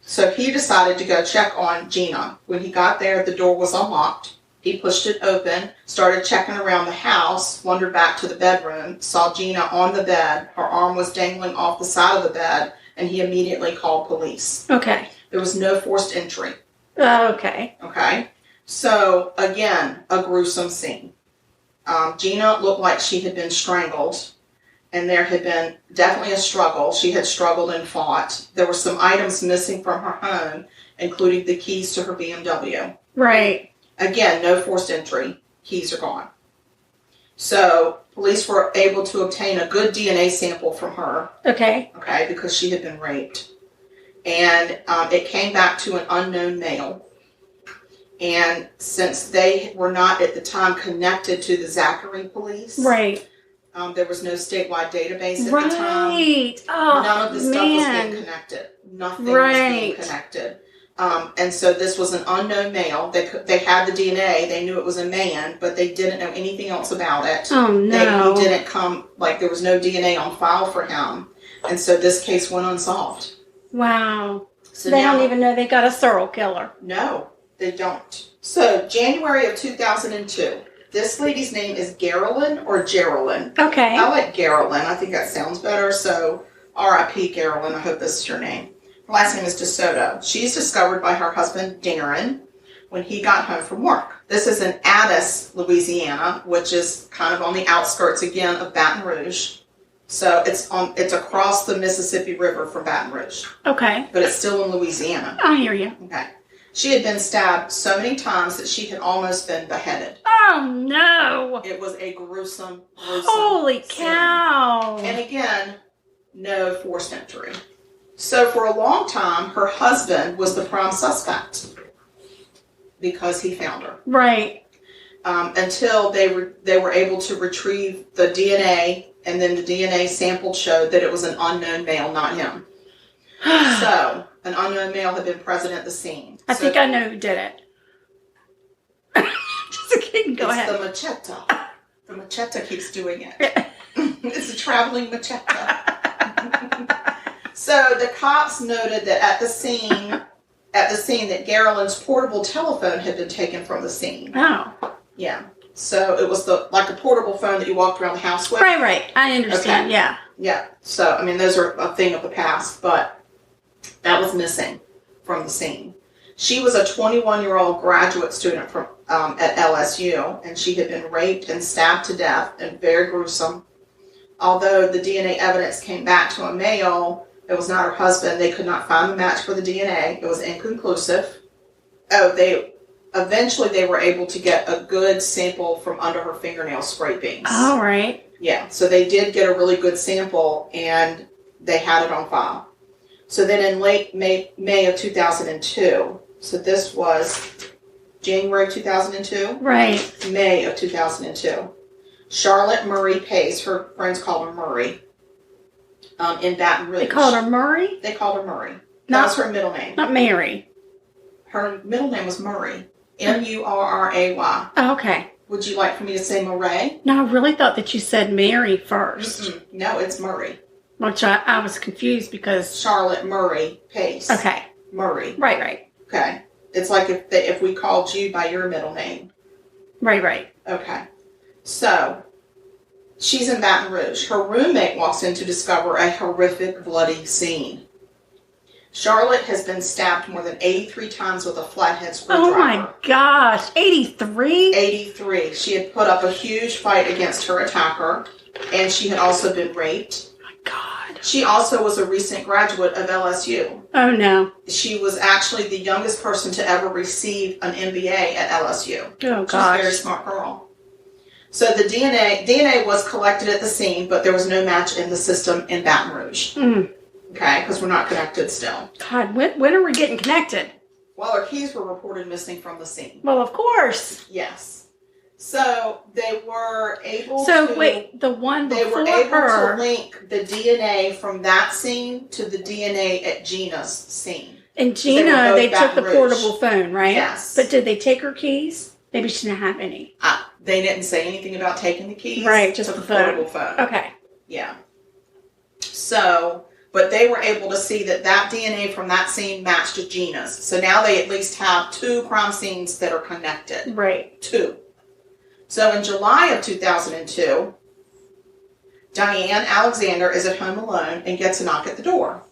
So he decided to go check on Gina. When he got there, the door was unlocked. He pushed it open, started checking around the house, wandered back to the bedroom, saw Gina on the bed. Her arm was dangling off the side of the bed, and he immediately called police. Okay. There was no forced entry. Okay. Okay. So, again, a gruesome scene. Gina looked like she had been strangled, and there had been definitely a struggle. She had struggled and fought. There were some items missing from her home, including the keys to her BMW. Right. Again, no forced entry. Keys are gone. So, police were able to obtain a good DNA sample from her. Okay. Okay, because she had been raped. And it came back to an unknown male. And since they were not at the time connected to the Zachary police, right, there was no statewide database at the time. Right. Oh, none of this stuff was being connected. Nothing was being connected. And so this was an unknown male. They had the DNA. They knew it was a man, but they didn't know anything else about it. Oh, no. He didn't come, there was no DNA on file for him. And so this case went unsolved. Wow. So they don't even know they got a serial killer. No. They don't. So, January of 2002. This lady's name is Geraldine or Geraldine. Okay. I like Geraldine. I think that sounds better. So, R.I.P. Geraldine. I hope this is your name. Her last name is DeSoto. She's discovered by her husband, Darren, when he got home from work. This is in Addis, Louisiana, which is kind of on the outskirts again of Baton Rouge. So it's across the Mississippi River from Baton Rouge. Okay. But it's still in Louisiana. I hear you. Okay. She had been stabbed so many times that she had almost been beheaded. Oh, no. It was a gruesome Holy cow. scene. And again, no forced entry. So for a long time, her husband was the prime suspect because he found her. Right. Until they were able to retrieve the DNA, and then the DNA sample showed that it was an unknown male, not him. So, an unknown male had been present at the scene. I think I know who did it. Just kidding. Go ahead. It's the machete. The machete keeps doing it. It's a traveling machete. So the cops noted that at the scene that Garland's portable telephone had been taken from the scene. Oh. Yeah. So it was like a portable phone that you walked around the house with. Right. I understand. Okay. Yeah. Yeah. So, I mean, those are a thing of the past, but that was missing from the scene. She was a 21-year-old graduate student from at LSU, and she had been raped and stabbed to death, and very gruesome. Although the DNA evidence came back to a male, it was not her husband. They could not find the match for the DNA. It was inconclusive. Eventually they were able to get a good sample from under her fingernail scrapings. All right. Yeah, so they did get a really good sample, and they had it on file. So then in late May of 2002, so this was January 2002? Right. May of 2002. Charlotte Murray Pace, her friends called her Murray, in Baton Rouge. They called her Murray? They called her Murray. That was her middle name. Not Mary. Her middle name was Murray. Murray. Oh, okay. Would you like for me to say Murray? No, I really thought that you said Mary first. Mm-mm. No, it's Murray. Which I was confused because... Charlotte Murray Pace. Okay. Murray. Right. Okay. It's like if we called you by your middle name. Right. Okay. So, she's in Baton Rouge. Her roommate walks in to discover a horrific, bloody scene. Charlotte has been stabbed more than 83 times with a flathead screwdriver. Oh my gosh, 83? 83. She had put up a huge fight against her attacker, and she had also been raped. Oh my God. She also was a recent graduate of LSU. Oh no. She was actually the youngest person to ever receive an MBA at LSU. Oh gosh. She's a very smart girl. So the DNA was collected at the scene, but there was no match in the system in Baton Rouge. Okay, because we're not connected still. God, when are we getting connected? Well, her keys were reported missing from the scene. Well, of course. Yes. So they were able wait, the one before her... They were able to link the DNA from that scene to the DNA at Gina's scene. And Gina, they took the portable phone, right? Yes. But did they take her keys? Maybe she didn't have any. They didn't say anything about taking the keys. Right, just the portable phone. Okay. Yeah. So... But they were able to see that DNA from that scene matched to Gina's. So now they at least have 2 crime scenes that are connected. Right. 2. So in July of 2002, Diane Alexander is at home alone and gets a knock at the door.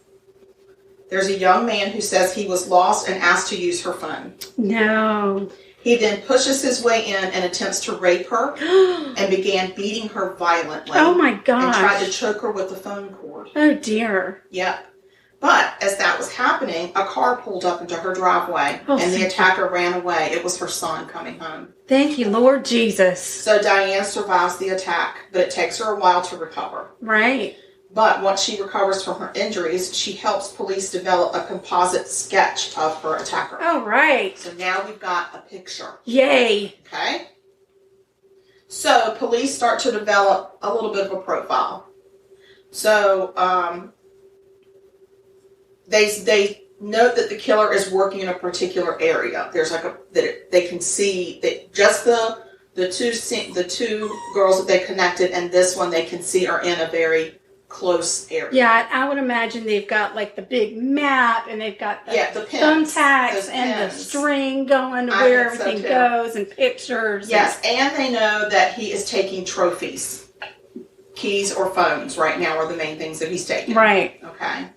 There's a young man who says he was lost and asked to use her phone. No. He then pushes his way in and attempts to rape her and began beating her violently. Oh my gosh. And tried to choke her with the phone cord. Oh dear. Yep. But as that was happening, a car pulled up into her driveway and the attacker ran away. It was her son coming home. Thank you, Lord Jesus. So Diane survives the attack, but it takes her a while to recover. Right. But once she recovers from her injuries, she helps police develop a composite sketch of her attacker. Oh, right. So now we've got a picture. Yay. Okay? So police start to develop a little bit of a profile. So they note that the killer is working in a particular area. There's they can see that just the two girls that they connected and this one they can see are in a very close area. Yeah, I would imagine they've got like the big map and they've got the pins, thumbtacks and the string going to where everything goes and pictures. Yes, and they know that he is taking trophies. Keys or phones right now are the main things that he's taking. Right. Okay.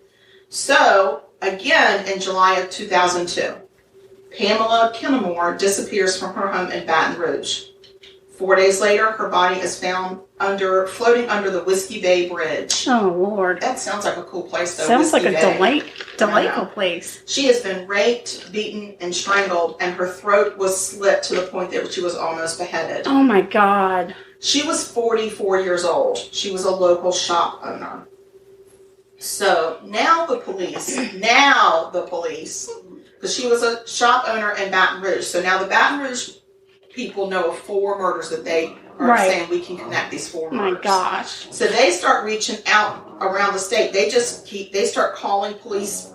So, again, in July of 2002, Pamela Kinnemore disappears from her home in Baton Rouge. 4 days later, her body is found floating under the Whiskey Bay Bridge. Oh, Lord. That sounds like a cool place, though. Sounds Whiskey like a Bay. delightful place. She has been raped, beaten, and strangled, and her throat was slit to the point that she was almost beheaded. Oh, my God. She was 44 years old. She was a local shop owner. So now the police, because she was a shop owner in Baton Rouge. So now the Baton Rouge people know of 4 murders that they are saying we can connect these 4 murders. My gosh. So they start reaching out around the state. They start calling police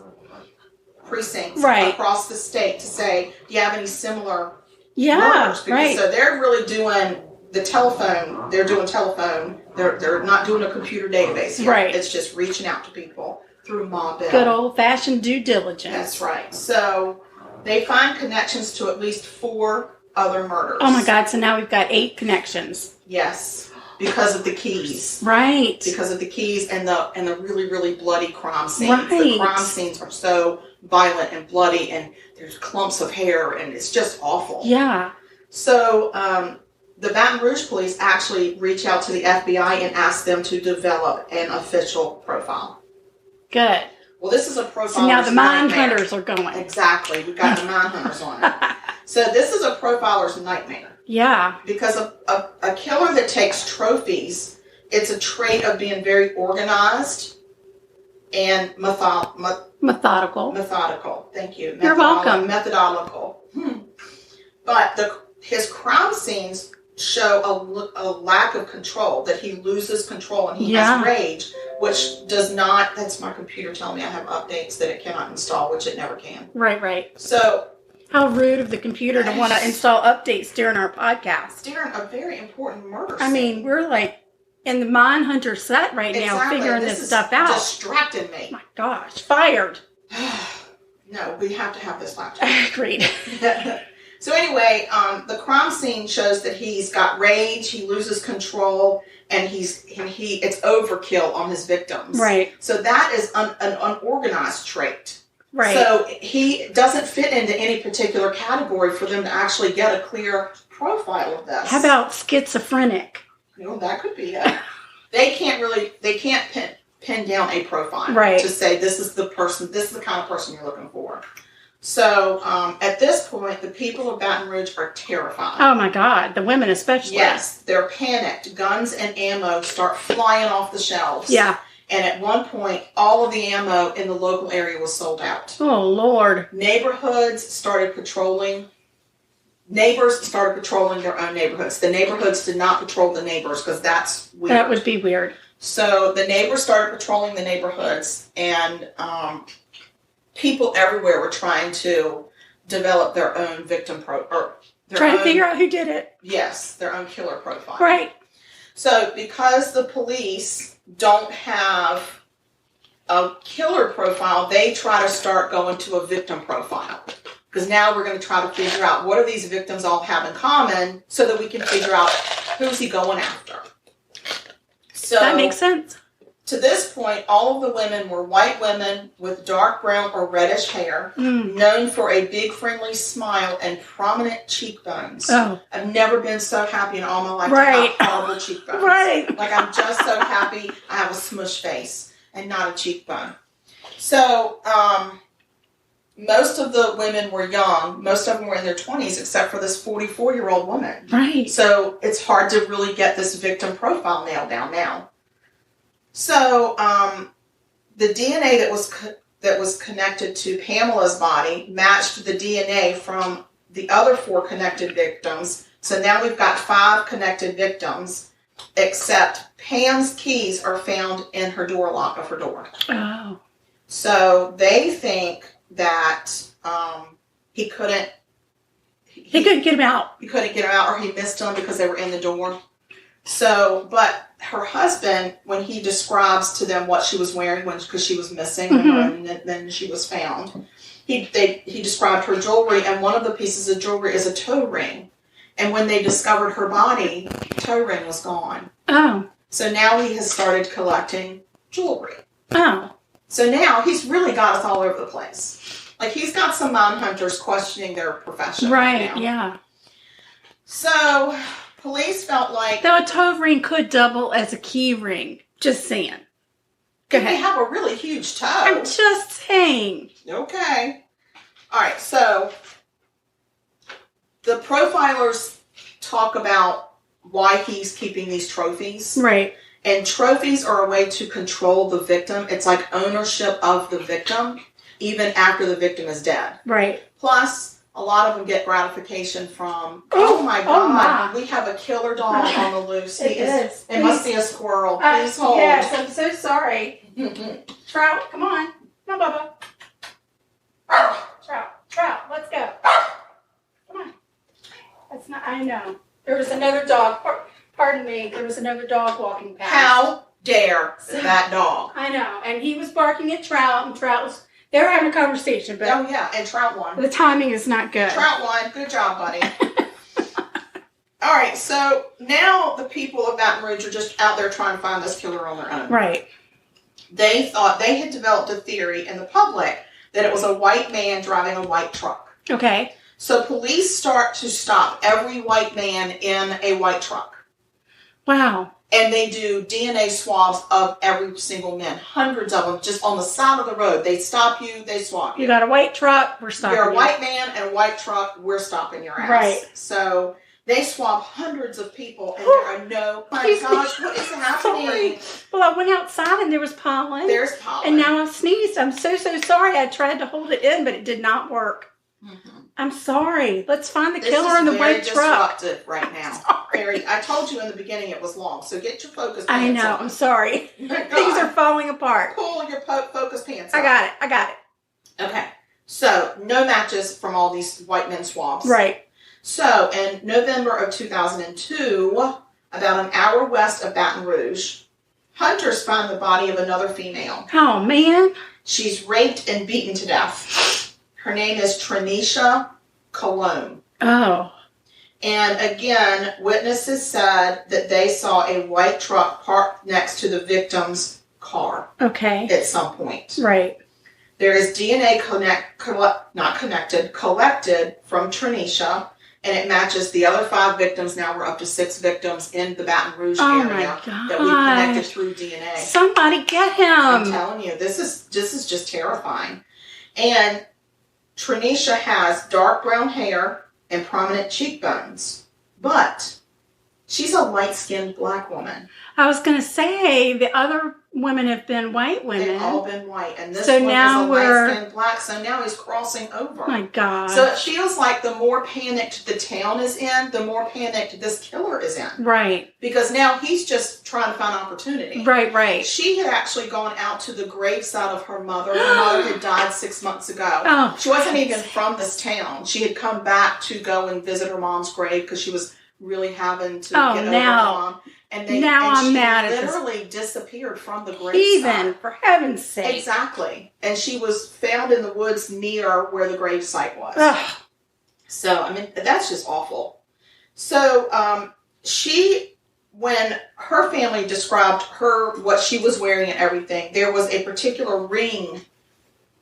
precincts across the state to say, do you have any similar murders? Because, so they're really doing the telephone. They're doing telephone. They're not doing a computer database here. Right. It's just reaching out to people through mob bill. Good old-fashioned due diligence. That's right. So they find connections to at least 4 other murders. Oh, my God. So now we've got 8 connections. Yes. Because of the keys. Right. Because of the keys and the really, really bloody crime scenes. Right. The crime scenes are so violent and bloody, and there's clumps of hair, and it's just awful. Yeah. So the Baton Rouge police actually reach out to the FBI and ask them to develop an official profile. Good. Well, this is a profile. So now the mine hunters are going. Exactly. We've got the mine hunters on it. So this is a profiler's nightmare. Yeah. Because a killer that takes trophies, it's a trait of being very organized and methodical. Thank you. You're welcome. Methodological. But his crime scenes show a lack of control, that he loses control and he has rage, which does not, that's my computer telling me I have updates that it cannot install, which it never can. Right. So, how rude of the computer to want to install updates during our podcast. During a very important murder scene. I mean, we're like in the mine hunter set right now figuring this stuff out. Distracting me. My gosh, fired. No, we have to have this laptop. Agreed. So anyway, the crime scene shows that he's got rage, he loses control, and it's overkill on his victims. Right. So that is an unorganized trait. Right. So he doesn't fit into any particular category for them to actually get a clear profile of this. How about schizophrenic? That could be it. They can't pin down a profile to say this is the person, this is the kind of person you're looking for. So at this point, the people of Baton Rouge are terrified. Oh my God, the women especially. Yes, they're panicked. Guns and ammo start flying off the shelves. Yeah. And at one point, all of the ammo in the local area was sold out. Oh, Lord. Neighbors started patrolling their own neighborhoods. The neighborhoods did not patrol the neighbors because that's weird. That would be weird. So the neighbors started patrolling the neighborhoods, and people everywhere were trying to develop their own victim trying to figure out who did it. Yes, their own killer profile. Right. So because the police don't have a killer profile, they try to start going to a victim profile. Because now we're going to try to figure out what do these victims all have in common so that we can figure out who's he going after. So that makes sense. To this point, all of the women were white women with dark brown or reddish hair, known for a big friendly smile and prominent cheekbones. Oh. I've never been so happy in all my life to have horrible cheekbones. Right. Like, I'm just so happy I have a smush face and not a cheekbone. So, most of the women were young. Most of them were in their 20s, except for this 44-year-old woman. Right. So, it's hard to really get this victim profile nailed down now. So, the DNA that was connected to Pamela's body matched the DNA from the other 4 connected victims. So now we've got 5 connected victims, except Pam's keys are found in her door lock of her door. Oh. So they think that he couldn't get him out. He couldn't get them out, or he missed them because they were in the door. So, but her husband, when he describes to them what she was wearing, because she was missing, and then she was found, he described her jewelry, and one of the pieces of jewelry is a toe ring. And when they discovered her body, the toe ring was gone. Oh. So now he has started collecting jewelry. Oh. So now he's really got us all over the place. Like, he's got some mine hunters questioning their profession. Right, now. yeah. So, police felt like... Though a toe ring could double as a key ring. Just saying. Go if ahead. you have a really huge toe. I'm just saying. Okay. All right, so the profilers talk about why he's keeping these trophies. Right. And trophies are a way to control the victim. It's like ownership of the victim, even after the victim is dead. Right. Plus, a lot of them get gratification from, oh my God, we have a killer dog on the loose. It must be a squirrel. Please hold. Yes, I'm so sorry. Trout, come on. Come on, Bubba. Trout, let's go. Come on. That's not, I know. There was another dog. Pardon me. There was another dog walking past. How dare that dog? I know. And he was barking at Trout, and Trout was, they were having a conversation. But oh, yeah, and Trout won. The timing is not good. Trout won. Good job, buddy. All right, so now the people of Baton Rouge are just out there trying to find this killer on their own. Right. They thought they had developed a theory in the public that it was a white man driving a white truck. Okay. So police start to stop every white man in a white truck. Wow. And they do DNA swabs of every single man. Hundreds of them just on the side of the road. They stop you, they swab you. You got a white truck, we're stopping you. You're a white man and a white truck, we're stopping your ass. Right. So they swab hundreds of people and there are no, my gosh, what is happening? Sorry. Well, I went outside and there was pollen. There's pollen. And now I've sneezed. I'm so sorry. I tried to hold it in, but it did not work. Mm-hmm. I'm sorry. Let's find the killer in the white truck. This is very disruptive right now. I told you in the beginning it was long, so get your focus pants I know. on. I'm sorry. Things are falling apart. Pull your focus pants up. I got it. Okay. So, no matches from all these white men swabs. Right. So, in November of 2002, about an hour west of Baton Rouge, hunters find the body of another female. Oh, man. She's raped and beaten to death. Her name is Trenisha Cologne. Oh. And again, witnesses said that they saw a white truck parked next to the victim's car. Okay. At some point. Right. There is DNA collected from Trenisha, and it matches the other 5 victims. Now we're up to 6 victims in the Baton Rouge area that we've connected through DNA. Somebody get him. I'm telling you, this is just terrifying. And Trenisha has dark brown hair and prominent cheekbones, but she's a light-skinned black woman. I was going to say, the other women have been white women. They've all been white, and this so one now is a light-skinned black, so now he's crossing over. Oh my God. So it feels like the more panicked the town is in, the more panicked this killer is in. Right. Because now he's just trying to find opportunity. Right. She had actually gone out to the graveside of her mother. Her mother had died 6 months ago. Oh, she wasn't even from this town. She had come back to go and visit her mom's grave because she was really having to get over her mom. And I'm mad at this. She literally disappeared from the graveside. Heathen, for heaven's sake. Exactly. And she was found in the woods near where the gravesite was. Ugh. So, I mean, that's just awful. So, when her family described what she was wearing and everything, there was a particular ring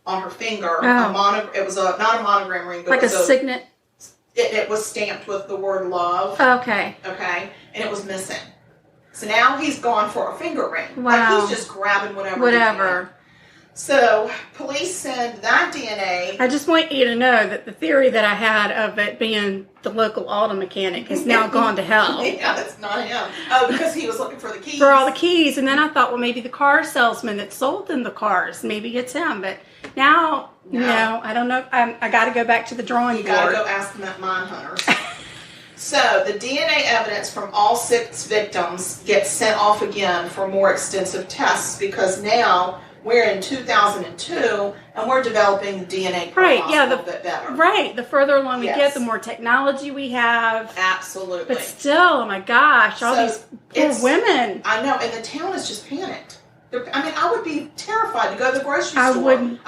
on her finger. Oh. It was not a monogram ring, but like a signet. It was stamped with the word love. Okay. Okay. And it was missing. So now he's gone for a finger ring. Wow. Like he's just grabbing whatever. So police send that DNA. I just want you to know that the theory that I had of it being the local auto mechanic has now gone to hell. Yeah, that's not him. Oh, because he was looking for the keys. For all the keys. And then I thought, well, maybe the car salesman that sold them the cars, maybe it's him. But now, no, I don't know. I got to go back to the drawing board. You got to go ask them at Mine Hunters. So the DNA evidence from all 6 victims gets sent off again for more extensive tests because now we're in 2002 and we're developing the DNA profiles a little bit better. Right. The further along we get, the more technology we have. Absolutely. But still, oh my gosh, all these poor women. I know, and the town is just panicked. I would be terrified to go to the grocery store. I wouldn't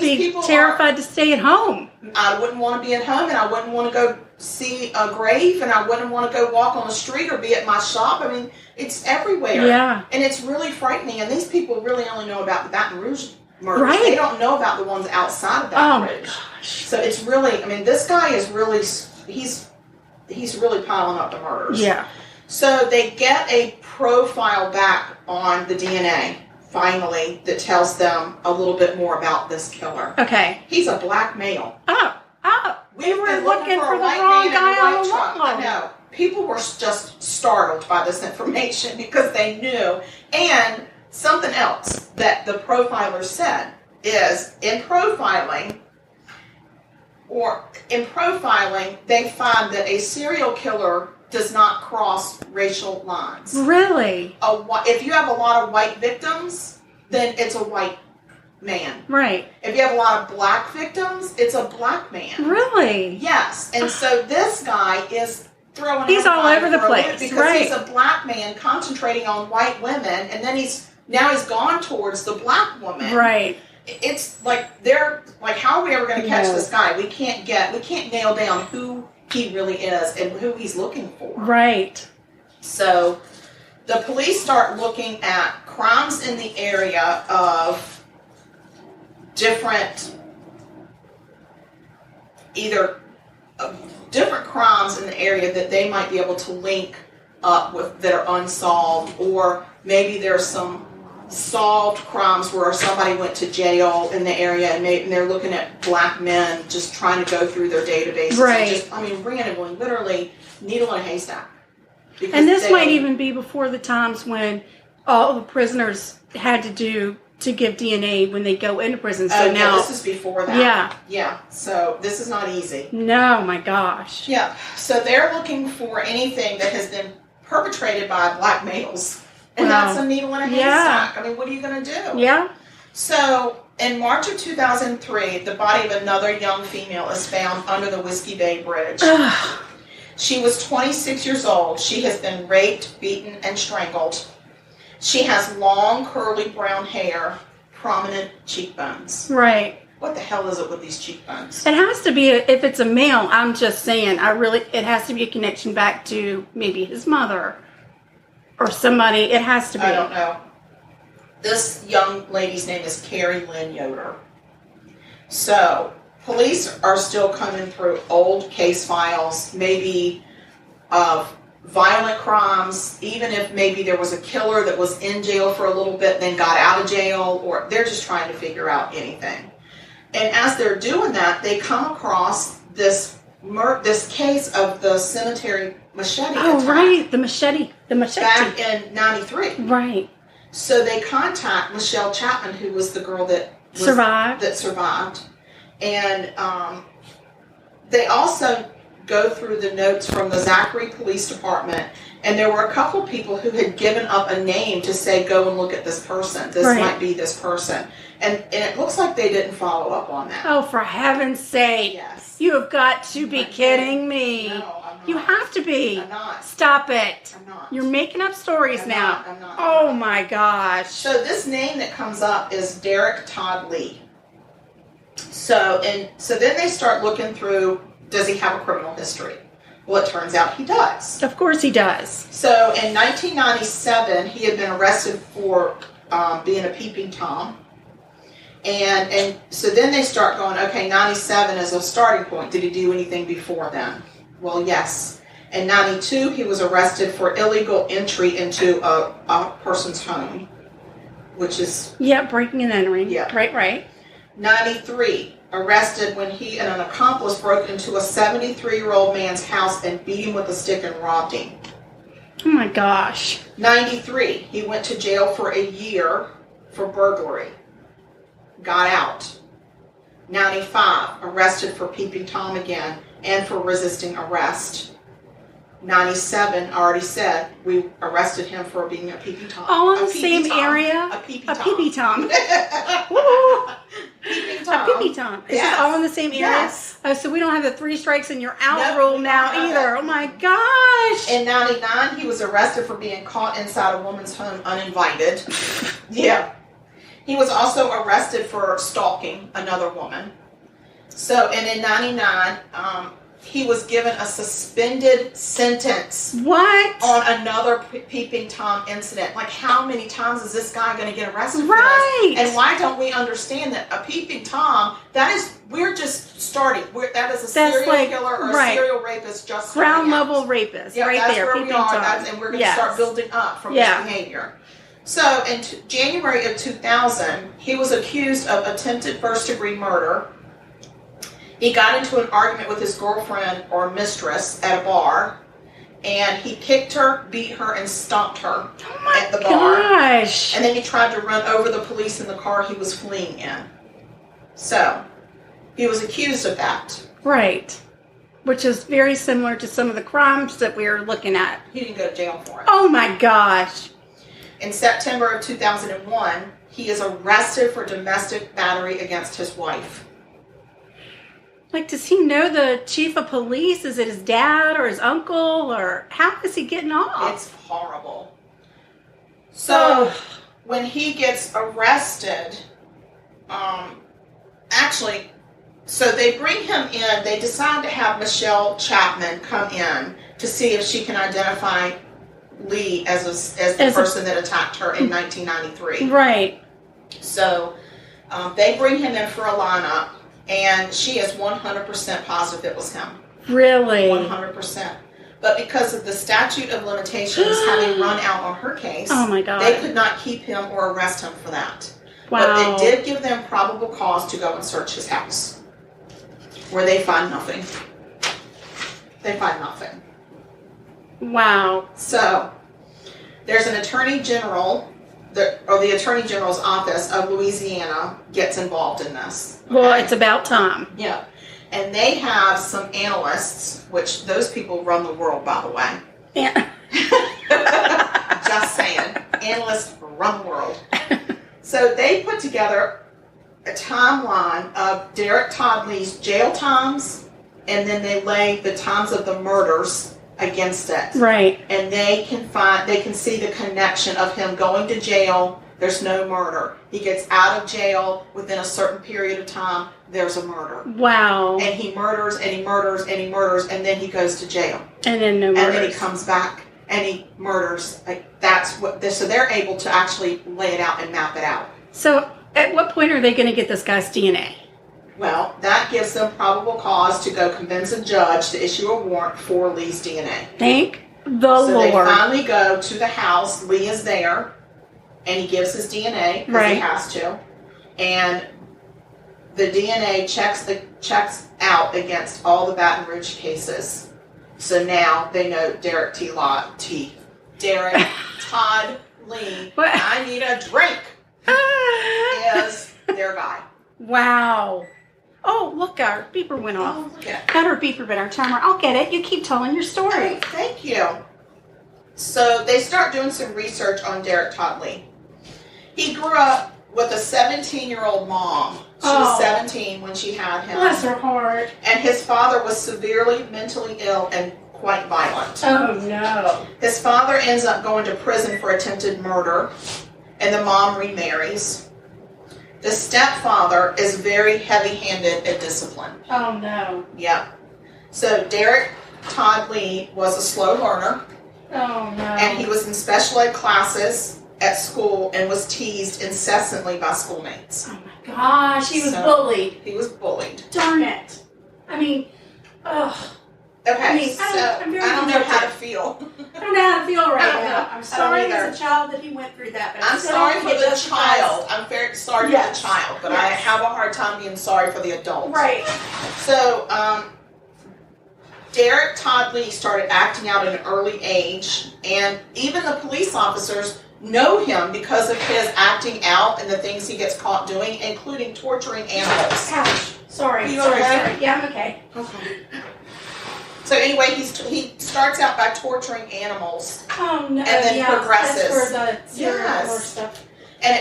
be terrified to stay at home. I wouldn't want to be at home, and I wouldn't want to go see a grave, and I wouldn't want to go walk on the street or be at my shop. I mean, it's everywhere. Yeah. And it's really frightening, and these people really only know about the Baton Rouge murders. Right. They don't know about the ones outside of Baton Rouge. Gosh. So it's really, I mean, this guy is really, he's really piling up the murders. Yeah. So they get a profile back on the DNA, finally, that tells them a little bit more about this killer. Okay. He's a black male. We were been looking for the white wrong man in a guy white all truck. along. I know. People were just startled by this information because they knew. And something else that the profiler said is in profiling, they find that a serial killer does not cross racial lines. Really? If you have a lot of white victims, then it's a white man. Right. If you have a lot of black victims, it's a black man. Really? Yes. And so this guy is throwing He's all over the place, because right. he's a black man concentrating on white women, and then he's gone towards the black woman. Right. It's like they're like, how are we ever going to catch this guy? We can't nail down who he really is and who he's looking for. Right. So the police start looking at crimes in the area of different crimes in the area that they might be able to link up with that are unsolved, or maybe there's some solved crimes where somebody went to jail in the area, and they're looking at black men just trying to go through their databases. Right. Randomly, literally needle in a haystack. And this might even be before the times when all the prisoners had to give DNA when they go into prison. So now this is before that. Yeah. Yeah. So this is not easy. No, my gosh. Yeah. So they're looking for anything that has been perpetrated by black males. And that's a needle in a haystack. I mean, what are you going to do? Yeah. So in March of 2003, the body of another young female is found under the Whiskey Bay Bridge. She was 26 years old. She has been raped, beaten, and strangled. She has long, curly brown hair, prominent cheekbones. Right. What the hell is it with these cheekbones? It has to be, if it's a male, I'm just saying, it has to be a connection back to maybe his mother or somebody. It has to be. I don't know. This young lady's name is Carrie Lynn Yoder. So, police are still coming through old case files, maybe of violent crimes, even if maybe there was a killer that was in jail for a little bit, then got out of jail, or they're just trying to figure out anything. And as they're doing that, they come across this case of the cemetery machete attack. Oh, right, the machete. Back in 93. Right. So they contact Michelle Chapman, who was the girl that survived. And they also go through the notes from the Zachary Police Department, and there were a couple people who had given up a name to say, go and look at this person. This might be this person. And it looks like they didn't follow up on that. Oh, for heaven's sake. Yes. You have got to be kidding me. No, I'm not. You have to be. I'm not. Stop it. I'm not. You're making up stories now. I'm not. Oh, my gosh. So this name that comes up is Derek Todd Lee. So then they start looking through, does he have a criminal history? Well, it turns out he does. Of course he does. So in 1997, he had been arrested for being a peeping Tom. And so then they start going, okay, 97 is a starting point. Did he do anything before then? Well, yes. In 92, he was arrested for illegal entry into a person's home, which is... Yeah, breaking and entering. Yeah. Right. 93, arrested when he and an accomplice broke into a 73-year-old man's house and beat him with a stick and robbed him. Oh, my gosh. 93, he went to jail for a year for burglary. Got out. 95, arrested for peeping Tom again and for resisting arrest. 97, I already said, we arrested him for being a peeping Tom. All in the same area? A peeping A Tom. peepee Tom. Peeping Tom. A peepee Tom. Is Yes. this all in the same area? Yes. Oh, so we don't have the 3 strikes and you're out Nope, rule we now don't have either. that. Oh my gosh. In 99, he was arrested for being caught inside a woman's home uninvited. Yeah. He was also arrested for stalking another woman. So, and in 99, he was given a suspended sentence. What? On another peeping Tom incident. Like, how many times is this guy going to get arrested for Right. this? And why don't we understand that a peeping Tom, we're just starting. That is a serial killer or a serial rapist just ground level rapist. Yeah, right that's there. where we are. And we're going to start building up from this behavior. So in January of 2000, he was accused of attempted first-degree murder. He got into an argument with his girlfriend or mistress at a bar, and he kicked her, beat her, and stomped her at the bar. Gosh. And then he tried to run over the police in the car he was fleeing in. So, he was accused of that. Right. Which is very similar to some of the crimes that we are looking at. He didn't go to jail for it. Oh my gosh. In September of 2001, he is arrested for domestic battery against his wife. Like, does he know the chief of police? Is it his dad or his uncle? Or how is he getting off? It's horrible. So, when he gets arrested, so they bring him in. They decide to have Michelle Chapman come in to see if she can identify Lee as the person that attacked her in 1993. Right. So, they bring him in for a lineup. And she is 100% positive it was him. Really? 100%. But because of the statute of limitations having run out on her case, oh my God, they could not keep him or arrest him for that. Wow. But it did give them probable cause to go and search his house, where they find nothing. They find nothing. Wow. So, there's an attorney general... the Attorney General's office of Louisiana gets involved in this. Okay? Well, it's about time. Yeah. And they have some analysts, which those people run the world, by the way. Yeah. Just saying. Analysts run the world. So they put together a timeline of Derek Todd Lee's jail times, and then they lay the times of the murders against it. Right. And they can see the connection of him going to jail, there's no murder. He gets out of jail within a certain period of time, there's a murder. Wow. And he murders and he murders and he murders, and then he goes to jail. And then no murders. And then he comes back and he murders. So they're able to actually lay it out and map it out. So at what point are they going to get this guy's DNA? Well, that gives them probable cause to go convince a judge to issue a warrant for Lee's DNA. Thank the Lord. So they finally go to the house. Lee is there, and he gives his DNA because he has to. And the DNA checks out against all the Baton Rouge cases. So now they know Derek Todd Lee. What? I need a drink. Is their guy. Wow. Oh, look, our beeper went off. Oh, look at Not our beeper, but our timer. I'll get it. You keep telling your story. Oh, thank you. So they start doing some research on Derek Todd Lee. He grew up with a 17-year-old mom. She was 17 when she had him. Bless her heart. And his father was severely mentally ill and quite violent. Oh, no. His father ends up going to prison for attempted murder, and the mom remarries. The stepfather is very heavy-handed at discipline. Oh, no. Yeah. So Derek Todd Lee was a slow learner. Oh, no. And he was in special ed classes at school and was teased incessantly by schoolmates. Oh, my gosh. He was bullied. He was bullied. Darn it. I mean, ugh. Okay, I don't know how to feel. I don't know how to feel right now. I'm sorry either. as a child that he went through that. But I'm sorry for the child. I'm very sorry for the child, but I have a hard time being sorry for the adult. Right. So, Derek Todd Lee started acting out at an early age, and even the police officers know him because of his acting out and the things he gets caught doing, including torturing animals. Ouch. Sorry. You okay? Sorry. Yeah, I'm okay. Okay. So anyway, he starts out by torturing animals. Oh no! And then progresses. That's for the serial killer stuff. And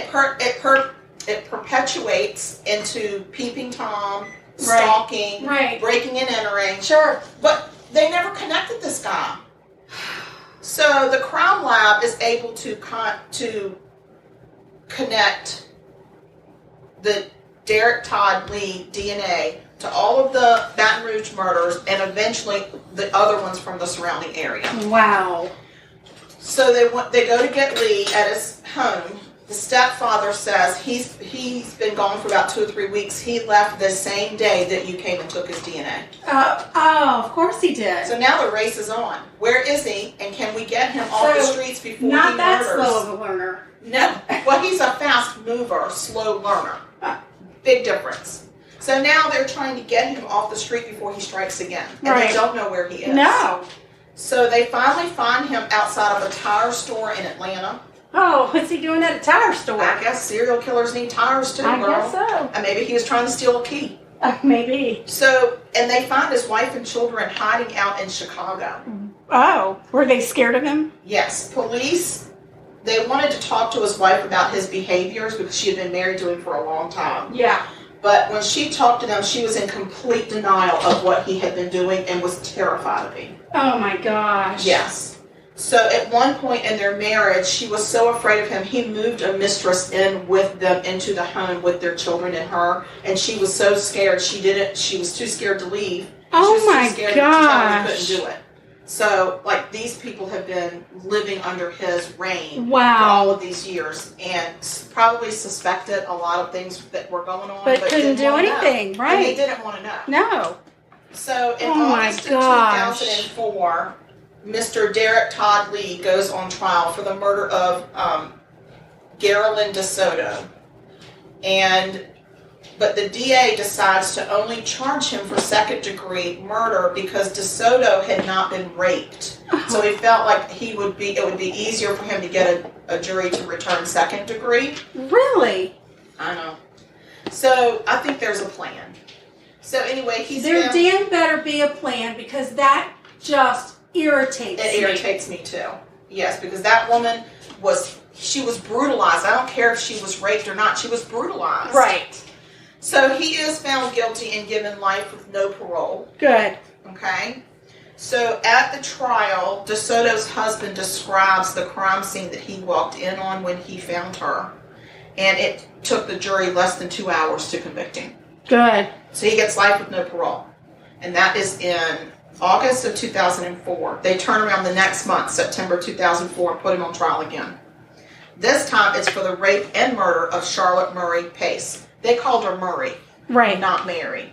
it perpetuates into peeping Tom, stalking, breaking and entering. Sure. But they never connected this guy. So the crime lab is able to connect the Derek Todd Lee DNA to all of the Baton Rouge murders and eventually the other ones from the surrounding area. Wow. So they go to get Lee at his home. The stepfather says he's been gone for about 2 or 3 weeks. He left the same day that you came and took his DNA. Of course he did. So now the race is on. Where is he? And can we get him off the streets before he murders? Not that slow of a learner. No. Well, he's a fast mover, slow learner. Big difference. So now they're trying to get him off the street before he strikes again. And they don't know where he is. No. So they finally find him outside of a tire store in Atlanta. Oh, what's he doing at a tire store? I guess serial killers need tires too, I girl. guess so. And maybe he was trying to steal a key. Maybe. So, and they find his wife and children hiding out in Chicago. Oh, were they scared of him? Yes. Police, they wanted to talk to his wife about his behaviors because she had been married to him for a long time. Yeah. But when she talked to them, she was in complete denial of what he had been doing and was terrified of him. Oh my gosh. Yes. So at one point in their marriage, she was so afraid of him, he moved a mistress in with them into the home with their children and her, and she was so scared she was too scared to leave. Oh she was my too scared gosh. to tell her he couldn't do it. So, like, these people have been living under his reign for all of these years and probably suspected a lot of things that were going on. But couldn't do anything, right? And they didn't want to know. No. So, in August of 2004, Mr. Derek Todd Lee goes on trial for the murder of Garland DeSoto. But the DA decides to only charge him for second-degree murder because DeSoto had not been raped. So he felt like it would be easier for him to get a jury to return second degree. Really? I know. So I think there's a plan. So anyway, There damn better be a plan because that just irritates me. It irritates me too. Yes, because that woman was brutalized. I don't care if she was raped or not. She was brutalized. Right. So he is found guilty and given life with no parole. Good. Okay. So at the trial, DeSoto's husband describes the crime scene that he walked in on when he found her. And it took the jury less than 2 hours to convict him. Good. So he gets life with no parole. And that is in August of 2004. They turn around the next month, September 2004, and put him on trial again. This time it's for the rape and murder of Charlotte Murray Pace. They called her Murray, right? Not Mary.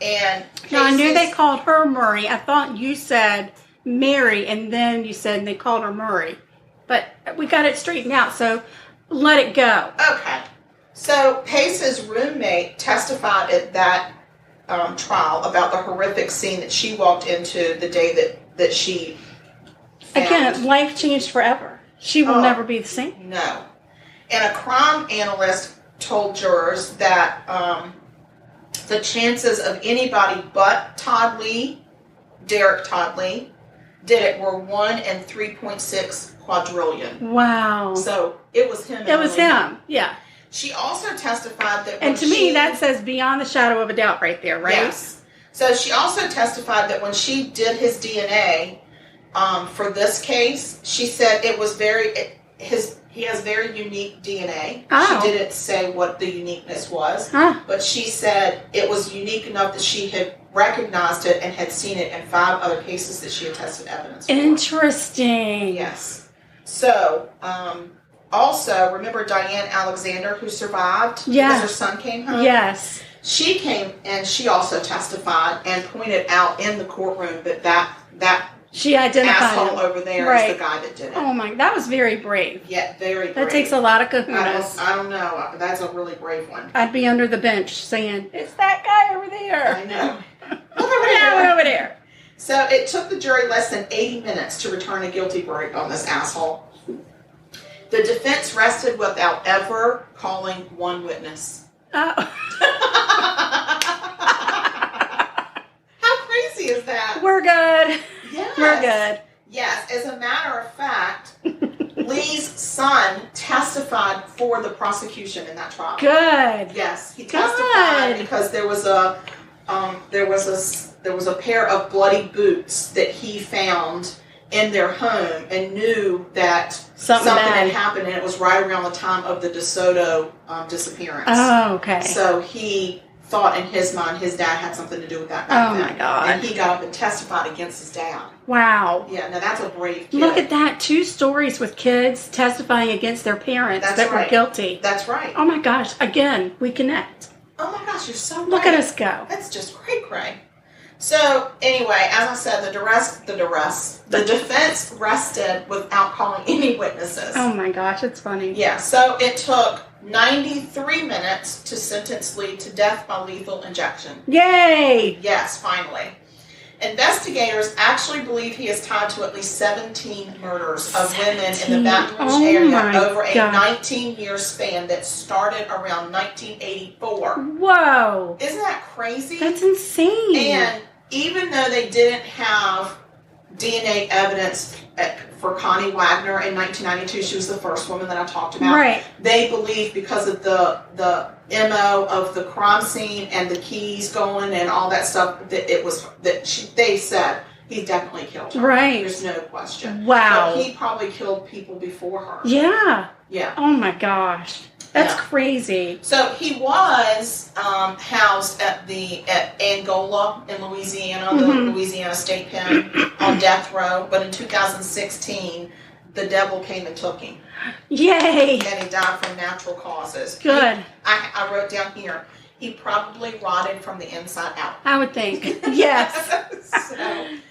And now, I knew they called her Murray. I thought you said Mary, and then you said they called her Murray. But we got it straightened out, so let it go. Okay. So Pace's roommate testified at that trial about the horrific scene that she walked into the day that she found. Again, life changed forever. She will never be the same. No. And a crime analyst told jurors that the chances of anybody but Derek Todd Lee, did it were 1 in 3.6 quadrillion. Wow. So it was him. It was him, yeah. She also testified that and to me, that says beyond the shadow of a doubt right there, right? Yes. So she also testified that when she did his DNA for this case, she said it was he has very unique DNA. Oh. She didn't say what the uniqueness was, but she said it was unique enough that she had recognized it and had seen it in 5 other cases that she had tested evidence for. Interesting. Yes. So, also, remember Diane Alexander who survived? Yes. Because her son came home? Yes. She came and she also testified and pointed out in the courtroom that she identified asshole him. over there is the guy that did it. Oh my, that was very brave. Yeah, very brave. That takes a lot of kahunas. I don't know. That's a really brave one. I'd be under the bench saying, it's that guy over there. I know. Over there. So it took the jury less than 80 minutes to return a guilty verdict on this asshole. The defense rested without ever calling one witness. Oh. How crazy is that? We're good. Yes. We're good. Yes. As a matter of fact, Lee's son testified for the prosecution in that trial. Good. Yes, he testified because there was a pair of bloody boots that he found in their home and knew that something bad had happened, and it was right around the time of the DeSoto disappearance. Oh, okay. So he thought in his mind his dad had something to do with that back then. Oh, my God. And he got up and testified against his dad. Wow. Yeah, now that's a brave kid. Look at that. 2 stories with kids testifying against their parents were guilty. That's right. Oh, my gosh. Again, we connect. Oh, my gosh, you're so right. Look at us go. That's just cray-cray. So, anyway, as I said, the defense rested without calling any witnesses. Oh, my gosh. It's funny. Yeah, so it took 93 minutes to sentence Lee to death by lethal injection. Yay! Yes, finally. Investigators actually believe he is tied to at least 17 murders of women in the Baton Rouge area over a 19-year span that started around 1984. Whoa! Isn't that crazy? That's insane. And even though they didn't have DNA evidence for Connie Wagner in 1992, she was the first woman that I talked about. Right. They believe because of the MO of the crime scene and the keys going and all that stuff that they said he definitely killed her. Right. There's no question. Wow. But he probably killed people before her. Yeah. Yeah. Oh my gosh. That's crazy. So he was housed at Angola in Louisiana, the Louisiana State Pen, on death row. But in 2016, the devil came and took him. Yay! And he died from natural causes. Good. I wrote down here, he probably rotted from the inside out. I would think. Yes.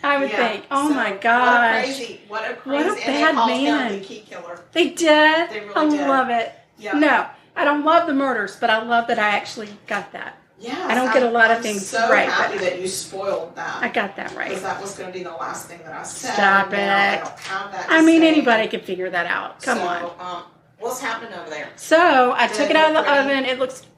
I would think. Oh my gosh. What a What a and bad they called him man. the key killer. They did? They really did. I love it. Yeah. No, I don't love the murders, but I love that I actually got that. Yes, I don't get a lot of things right. I'm so happy that you spoiled that. I got that right. Because that was going to be the last thing that I said. Stop it. I don't have that I mean, anybody could figure that out. Come on. What's happening over there? So I took it out of the oven.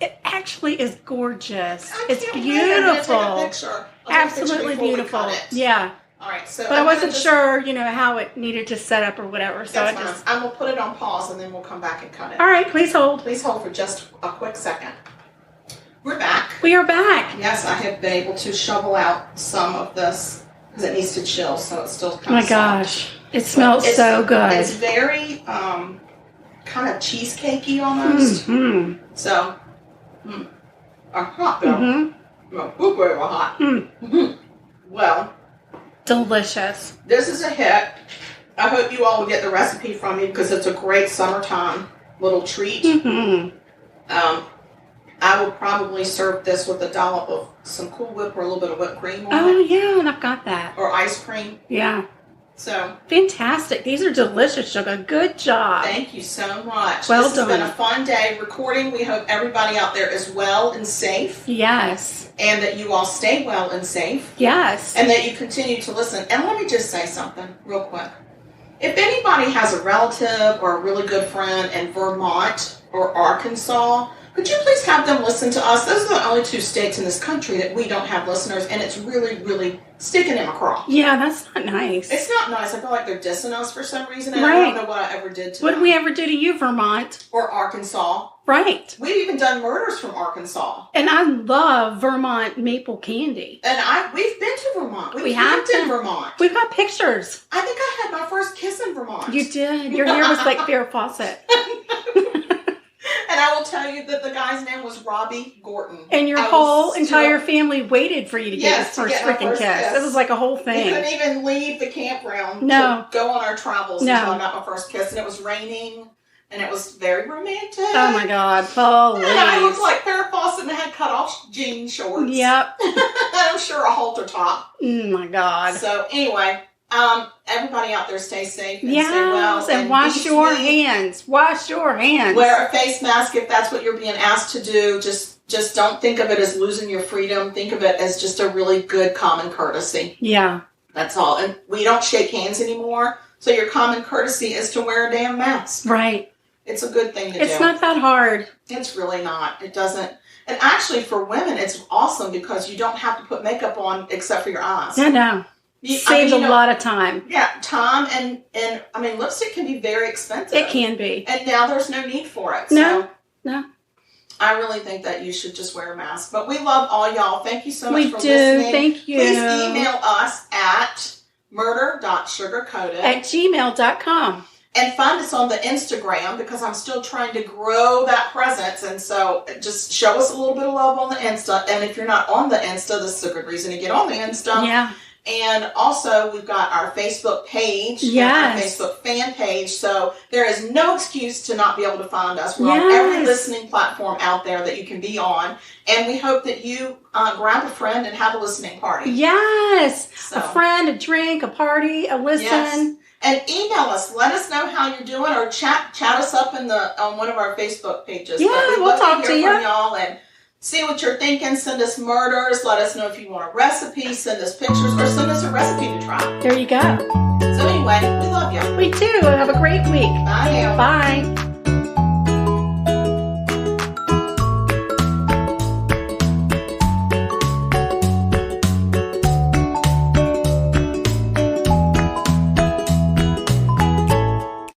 It actually is gorgeous. It's beautiful. Take a picture. Absolutely beautiful. Yeah. All right. So, but I wasn't sure, how it needed to set up or whatever. So I'm gonna put it on pause and then we'll come back and cut it. All right. Please hold. Please hold for just a quick second. We're back. We are back. Yes, I have been able to shovel out some of this because it needs to chill, so it's still kind of Oh my gosh. It smells so good. It's very kind of cheesecakey almost. Mm-hmm. So, hot though. Mm-hmm. Very hot. Mm-hmm. Well, delicious. This is a hit. I hope you all will get the recipe from me because it's a great summertime little treat. Mm-hmm. I will probably serve this with a dollop of some Cool Whip or a little bit of whipped cream on it. Oh, yeah, and I've got that. Or ice cream. Yeah. So. Fantastic. These are delicious, Sugar. Good job. Thank you so much. Well This done. has been a fun day recording. We hope everybody out there is well and safe. Yes. And that you all stay well and safe. Yes. And that you continue to listen. And let me just say something real quick. If anybody has a relative or a really good friend in Vermont or Arkansas, could you please have them listen to us? Those are the only 2 states in this country that we don't have listeners, and it's really, really sticking them across. Yeah, that's not nice. It's not nice. I feel like they're dissing us for some reason, and right. I don't know what I ever did to what them. did we ever do to you, Vermont? Or Arkansas. Right. We've even done murders from Arkansas. And I love Vermont maple candy. And we've been to Vermont. We have lived in Vermont. We've got pictures. I think I had my first kiss in Vermont. You did. Your hair was like Farrah Fawcett. And I will tell you that the guy's name was Robbie Gorton. And your whole entire family waited for you to get his first freaking kiss. It was like a whole thing. We couldn't even leave the campground to go on our travels until I got my first kiss. And it was raining, and it was very romantic. Oh, my God. Please. And I looked like Farrah Fawcett and had cut-off jean shorts. Yep. And I'm sure a halter top. Oh, my God. So, anyway... everybody out there stay safe and stay well. And wash your hands. Wash your hands. Wear a face mask if that's what you're being asked to do. Just don't think of it as losing your freedom. Think of it as just a really good common courtesy. Yeah. That's all. And we don't shake hands anymore. So your common courtesy is to wear a damn mask. Right. It's a good thing to do. It's not that hard. It's really not. It doesn't. And actually for women, it's awesome because you don't have to put makeup on except for your eyes. No. Saves a lot of time. Yeah, time and I mean, lipstick can be very expensive. It can be. And now there's no need for it. No. I really think that you should just wear a mask. But we love all y'all. Thank you so much for listening. We do. Thank you. Please email us at murder.sugarcoated @gmail.com. And find us on the Instagram, because I'm still trying to grow that presence. And so just show us a little bit of love on the Insta. And if you're not on the Insta, this is a good reason to get on the Insta. Yeah. And also, we've got our Facebook page, our Facebook fan page. So there is no excuse to not be able to find us. We're on every listening platform out there that you can be on. And we hope that you grab a friend and have a listening party. Yes. So, a friend, a drink, a party, a listen. Yes. And email us. Let us know how you're doing, or chat us up on one of our Facebook pages. Yeah, but we'll talk to you. From y'all and see what you're thinking. Send us murders. Let us know if you want a recipe. Send us pictures, or send us a recipe to try. There you go. So anyway, we love you. We too. Have a great week. Bye now. Bye.